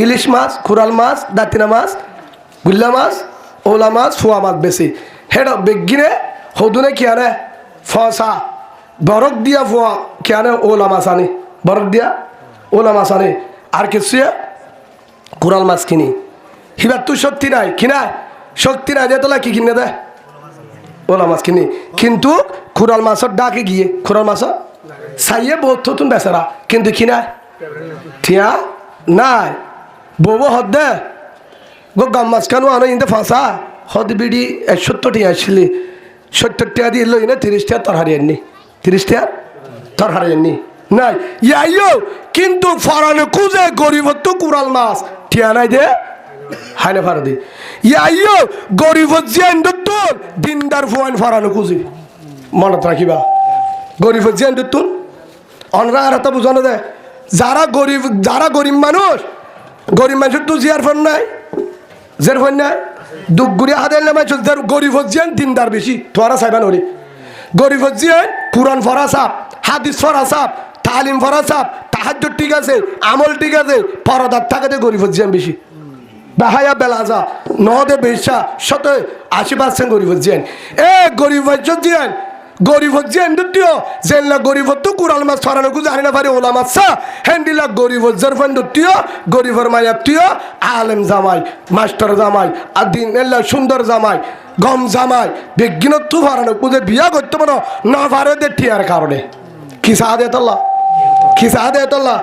ইলিশ মাছ খুরাল মাছ দাঁতিনা মাছ গুল্লা মাছ ওলা মাছ ফুয়া মাছ বেশি হেড বেগিনে হদুনে কি আনে ফসা বরফ দিয়া ফুয়া কি আনে ওলা মাছ আনে বরফ দিয়া ওলা মাছ আনে আর কিছু খুরাল মাছ কিনি হিবার তুই শক্তি নাই কিনা শক্তি নাই দিয়ে তোলা কি কিনে দেয় ওলা মাছ কিনি কিন্তু খুরাল মাছের ডাকে গিয়ে খুরাল মাছের সাইয়ে বহুত নতুন বেচারা কিন্তু কিনা ঠিয়া নাই বউ হদ দে গো গাম মাছ কেন আনো ইন্দে ফাঁসা হদ বিড়ি 70 টিয়া আসলি 70 টিয়া দিয়ে লই না 30 টিয়া তোর হারিয়েননি 30 টিয়া তোর হারিয়েননি নাই ইয়াইও কিন্তু ফরানো কুজে গরিব তো কুরাল মাছ ঠিয়া নাই দে হাইনে ফারা দি ইয়াইও গরিব জিয়ান দত্তর দিনদার ফোয়ান ফরানো কুজি মনত রাখিবা গরিব জিয়ান দত্তর অনরা আর তো বুঝানো দে যারা গরিব মানুষ তো জিয়ার ফোন নাই জের ফোন নাই দুঃখ গুড়ি হাতের নামে যার গরিব জিয়ান দিনদার বেশি তোরা চাইবা নরি গরিব জিয়ান কুরআন ফরা সাপ হাদিস ফরা সাপ তালিম ফরা সাপ তাহাজ্জুদ ঠিক আছে আমল ঠিক আছে পরদার থাকাতে গরিব জিয়ান বেশি বাহায়া বেলাজা নদে বেশা 80% গরিব জিয়ান এ গরিব জিয়ান গরিব জিয়ান দুটিও জেলা গরিব তো কুরাল মাছ ফরানো গুজা হারিনা পারে ওলা মাছ হ্যান্ডিলা গরিব জরফান দুটিও গরিবর মায়া তুইও আলেম জামাই মাস্টার জামাই আদিন এল্লা সুন্দর জামাই গম জামাই বিজ্ঞান তু ফরানো গুজে বিয়া করতে পারো না পারে দে টিয়ার কারণে কি সাহাদে তোল্লা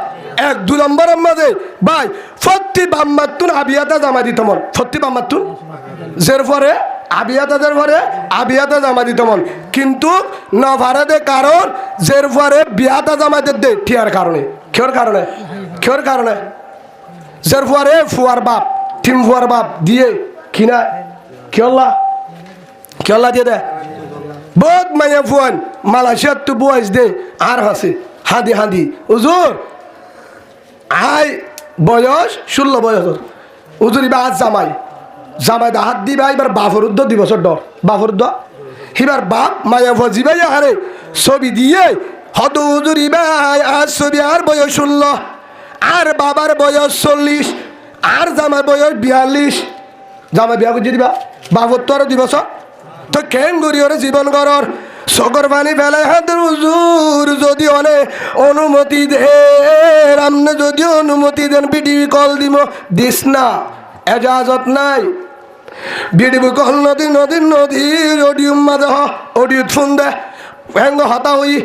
1-2 নম্বরের মাঝে ভাই ফত্তি বাম্মাতুন আবিয়াতা জামা দিতমন ফত্তি বাম্মাতুন জের পরে আবিয়াতা জামা দিতমন কিন্তু না ভারতে কারণ জের পরে বিয়াতা জামা দে ঠিয়ার কারণে কেউর কারণে যার ফুয়ারে ফুয়ার বাপ টিম ফুয়ার বাপ দিয়ে কিনা কেল্লা দিয়ে দে বহুত মাইয়া ফুয়ান মালয়েশিয়ার তো বয়স দে আর হাসে হাঁদি হুজুর আই বয়স 16 বয়স হুজুর এবার আজ জামাই দা হাত দিবা এবার বাপর উদ্দ 2 বছর ডর বাপর উদ্দ এবার বাপ মায়া ফুয়া জিবাই আরে ছবি দিয়ে হত হুজুর ইবাই আর ছবি আর বয়স 16 আর বাবার বয়স 40 আর জামার বয়স 42 জামাই বিয়া করছি দিবা বাপর তো আরো 2 বছর তো কেন করি ওরে জীবন করর সকর পানি ফেলায় হাত হুজুর যদি অনে অনুমতি দেন আপনি যদি অনুমতি দেন ভিডিও কল দিব দিস না এজাজত নাই ভিডিও কল নদীর অডিও মাঝে অডিও ফোন দে হেঙ্গ হতা হই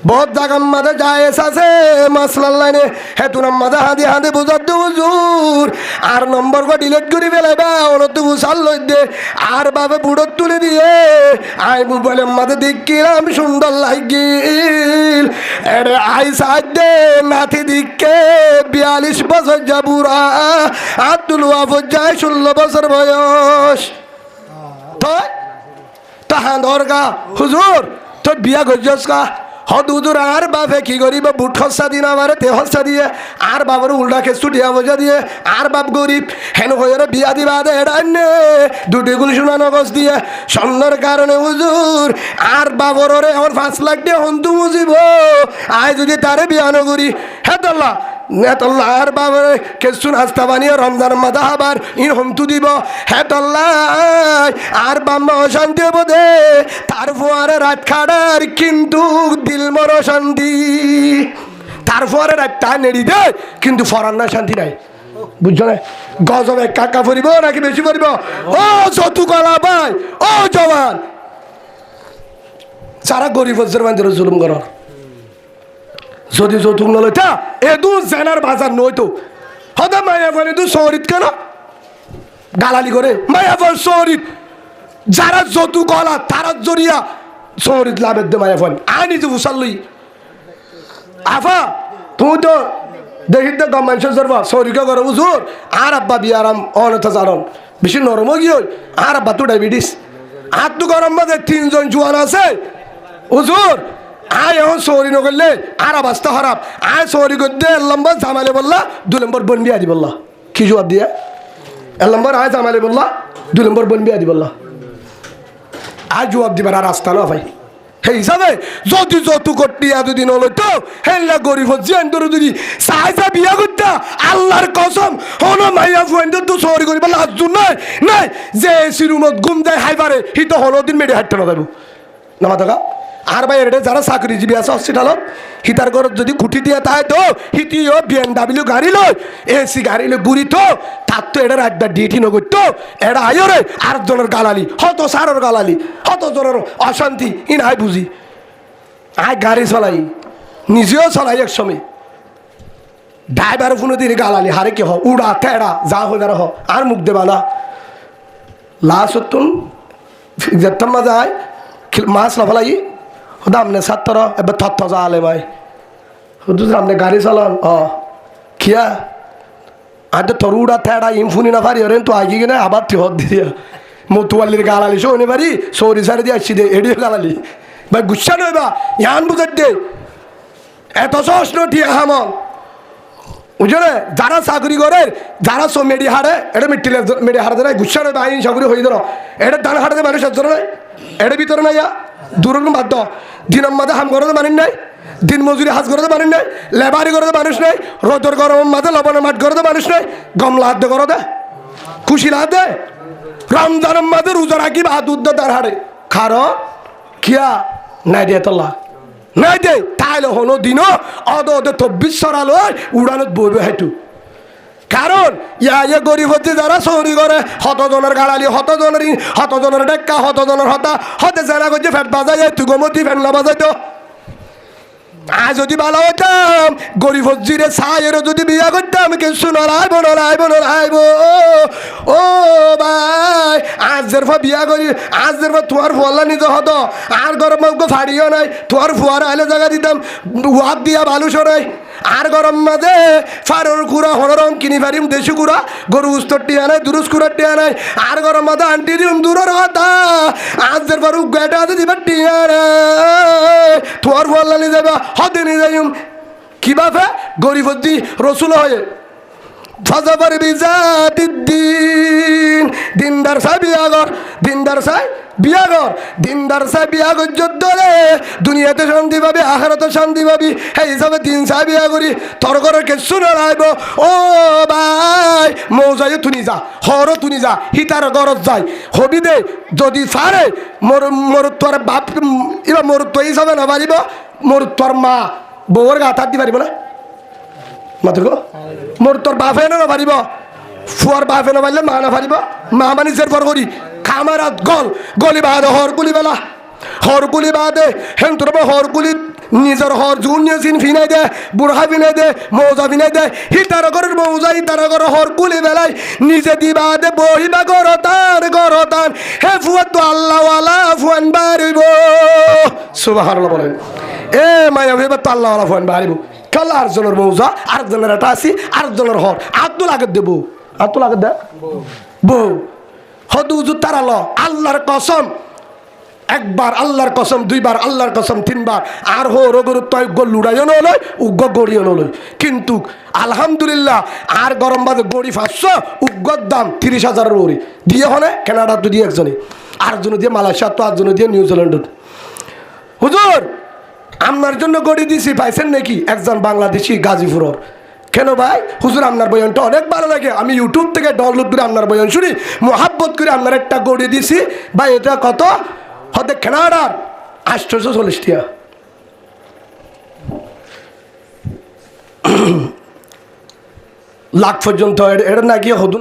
বহুত জায়গার মাঝে যায় আছে মাসলার লাইনে হেতুনার মাঝে হাঁদি বুঝার দে হুজুর আর নম্বর গো ডিলেট করে ফেলাইবা ওরা তো বুঝার লই দে আর বাবা বুড়োর তুলে দিয়ে আই মোবাইলের মাঝে দেখিলাম সুন্দর লাগিল এরে আই সাজ দে নাথি দিকে 42 বছর যা বুড়া আর তুলুয়া যায় 16 বছর বয়স তো তাহা দরগা হুজুর তো বিয়া গজ্জস কা হদ হুজুর আর বাপে কি করিব বুট খসা দিন আমার তে হসা দিয়ে আর বাবার উল্টা খেসু দিয়া বোঝা দিয়ে আর বাপ গরিব হেন হয়ে বিয়া দিবা দে এডান্নে দুটি গুণ শোনা নগজ দিয়ে সন্ন্যার কারণে হুজুর আর বাবর রে আমার 5 লাখ দিয়ে হন্তু মুজিব আয় যদি তারে বিয়া নগরি হে দল্লা নেতল্লা আর বাবার কেসুন হাস্তা বানিয়ে রমজান মাথা হাবার ইন হন্তু দিব হে দল্লা আর বাম্মা অশান্তি হবো দে তার ফুয়ারে রাত খাড়ার কিন্তু দিল মর শান্তি তার ফুয়ারে রাতটা নেড়ি দে কিন্তু ফরান্না শান্তি নাই বুঝছো না গজবে কাকা ফুরিব নাকি বেশি ফুরিব ও চতু কলা ভাই ও জওয়ান যারা গরিব হজ্জের জুলুম কর যদি যৌতুক নলয় তা এদু জেনার বাজার নইতো হদা মায়া ফোন এদু শহরিত কেন গালালি করে মায়া ফোন শহরিত যারা যৌতুক গলা তারা জড়িয়া শহরিত লাভের দে মায়া ফোন আনি যে উসাল্লই আফা তুই তো দেখি তো গম মানুষের জরবা শহরিকা করে হুজুর আর আব্বা বিয়ারাম অনথা জানন বেশি নরম গিয়ে আর আব্বা তো ডায়াবেটিস আর তো গরম বাদে 3 জন জোয়ান আছে হুজুর আয় এখন সৌরি নগরলে আর অবস্থা খারাপ আয় সৌরি করতে 1 নম্বর জামালে বললা 2 নম্বর বন বিয়া দি বললা কি জবাব দিয়ে 1 নম্বর আয় জামালে বললা 2 নম্বর বন বিয়া দি বললা আয় জবাব দিবার আর রাস্তা না ভাই সেই হিসাবে যদি যত কটিয়া যদি নলইতো হেল্লা গরিব জিয়ান ধরে যদি সাইজা বিয়া করতা আল্লাহর কসম হন মাইয়া ফুয়েন্দ তো সৌরি করি বললা আজ নাই নাই যে সিরুমত গুম যায় হাইবারে হি তো হলদিন মেডি হাঁটতে না যাবো না মাথা আর ভাই এটা যারা চাকরিজীবী আছে হসপিটালত হিতার ঘরত যদি খুঁটি দিয়ে তাই তো হিটিও BMW গাড়ি লয় AC গাড়ি লয় গুড়ি তো তার তো এটা একবার ডিউটি নগরতো এটা আয়ো রে আরেকজনের গালালি হত সারর গালালি হত জনের অশান্তি ইন আয় বুঝি আয় গাড়ি চলাই নিজেও চলাই এক সময় ড্রাইভার ফোনে দিয়ে গালালি হারে কি হ উড়া তেড়া যা হয়ে হ আর মুখ দেবা না লাশ হতুন যেতাম মা যায় মাছ না ফেলাই দামনে ছাত্র এবার থত্থ জালে ভাই হুজুর আপনি গাড়ি চালান কিয়া আজ তোর উড়া থেড়া ইমফুনি না পারি ওরেন তো আগে কিনা আবার তুই হদ দিয়ে মতুয়ালির গালালি শোনে পারি সৌরি সারি দিয়ে আসছি দে এডিও গালালি ভাই গুসা নয় বা ইয়ান বুঝার দে এত সহস নটি হামন বুঝলে যারা চাকরি করে যারা সব মেডি হারে এটা মিট্টিলে মেডি হারে দেয় গুসা নয় বা আইন চাকরি হয়ে দিল এটা দান হারে মানুষ একজন নয় এটা ভিতরে নাই দূরের বাধ্য দিনের মাঝে হাম করে মানুষ নাই দিন মজুরি হাজ করে মানুষ নাই লেবারি করে মানুষ নাই রোদর গরমের মাঝে লবণের মাঠ করে মানুষ নাই গমলা হাত করে দে খুশি হাত দে রমজানের মাঝে রোজা রাখি বা দুধ তার হারে খারো কিয়া নাই দিয়ে তোলা নাই দে তাইলে হলো দিনও অদ অদে 24 সরালো উড়ানত বইবে হেঁটু কারণ ইয়া গরিব হচ্ছে যারা চৌরি করে হতজনের গাড়ালি হতজনের ডেক্কা হতজনের হতা হতে যারা করছে ফ্যাট বাজাই তুই গমতি ফ্যান না বাজাই তো আজ যদি ভালো হইতাম গরিব হজ্জিরে ছায়েরও যদি বিয়া করতাম কিছু নড়াইব ও ভাই আজ যেরফা বিয়া করি আজ যেরফা তোমার ফুয়াল্লা নিজে হতো আর গরম ফাড়িও নাই তোমার ফুয়ার আইলে জায়গা দিতাম ওয়াদ দিয়া বালু সরাই আর গরম মাঝে ফারুর কুড়া হররম কিনি পারিম দেশি কুড়া গরু উস্তর টিয়া নাই দুরুস কুড়া টিয়া নাই আর গরম মাঝে আন্টি দিম দূরের কথা আজদের ফারুক বেটা দিবা টিয়া নাই তোর ফল নিয়ে যাবা হদে নিয়ে যাইম কি বাপে গরিব রসুল হয়ে ফজর বিজাতিদ্দিন দিনদার সাহেব বিয়াগর দিনদার সাহেব বিয়াগর দিনদার সাহেব বিয়াগর যুদ্ধরে দুনিয়াতে শান্তি পাবি আখেরাতে শান্তি পাবি এই হিসাবে দিন সাহেব বিয়া করি তোর ঘরে কিছু নড়াইব ও ভাই মৌজাই তুনি যা হরও তুনি যা হিতার গরজ যাই হবি দে যদি পারে মোর তোর বাপ এবার মোর তো হিসাবে না পারিব মোর তোর মা বউর গা হাত দি পারিব না মাত্র মোর তোর বাপে না পারিব ফুয়ার বাপে না পারলে মা না পারিব মা মানিসের পর করি খামারাত গলি বাদে হরগুলি বেলা হরগুলি বাদে হেন তোর হরগুলি নিজের হর জুন নিয়ে চিন ফিনাই দে বুড়া ফিনাই দে মৌজা ফিনাই দে হিতার ঘরের মৌজা হিতার ঘরের হরগুলি বেলায় নিজে দিবা দে বহিবা গরতান হে ফুয়া তো আল্লাহওয়ালা ফুয়ান বাড়িব সুবহানাল্লাহ বলেন এ মায়া এবার তো আল্লাহওয়ালা ফুয়ান বাড়িব কাল আরেকজনের মৌজা আরেকজনের একটা আসি আরেকজনের হর আব্দুল আগের দেবো আব্দুল আগের দে বউ হদু উজুর তারাল আল্লাহর কসম একবার আল্লাহর কসম দুইবার আল্লাহর কসম তিনবার আর হো রোগর তয় লুড়াইও নলয় উগ্র গড়িও নলয় কিন্তু আলহামদুলিল্লাহ আর গরম বাজে গড়ি 500 উগ্রর দাম 30,000 ওরি দিয়ে হনে কানাডা তো দিয়ে একজনে আরেকজন দিয়ে মালয়েশিয়া তো আরেকজন দিয়ে নিউজিল্যান্ড হুজুর আপনার জন্য গড়ি দিছি পাইছেন নাকি একজন বাংলাদেশি গাজীপুরের কেন ভাই হুজুর আপনার বয়ানটা অনেক ভালো লাগে আমি ইউটিউব থেকে ডাউনলোড করে আপনার বয়ান শুনি মোহাব্বত করে আপনার একটা গড়ি দিছি ভাই এটা কত হতে কানাডার 840 টাকা লাখ পর্যন্ত এটা নাকি হদু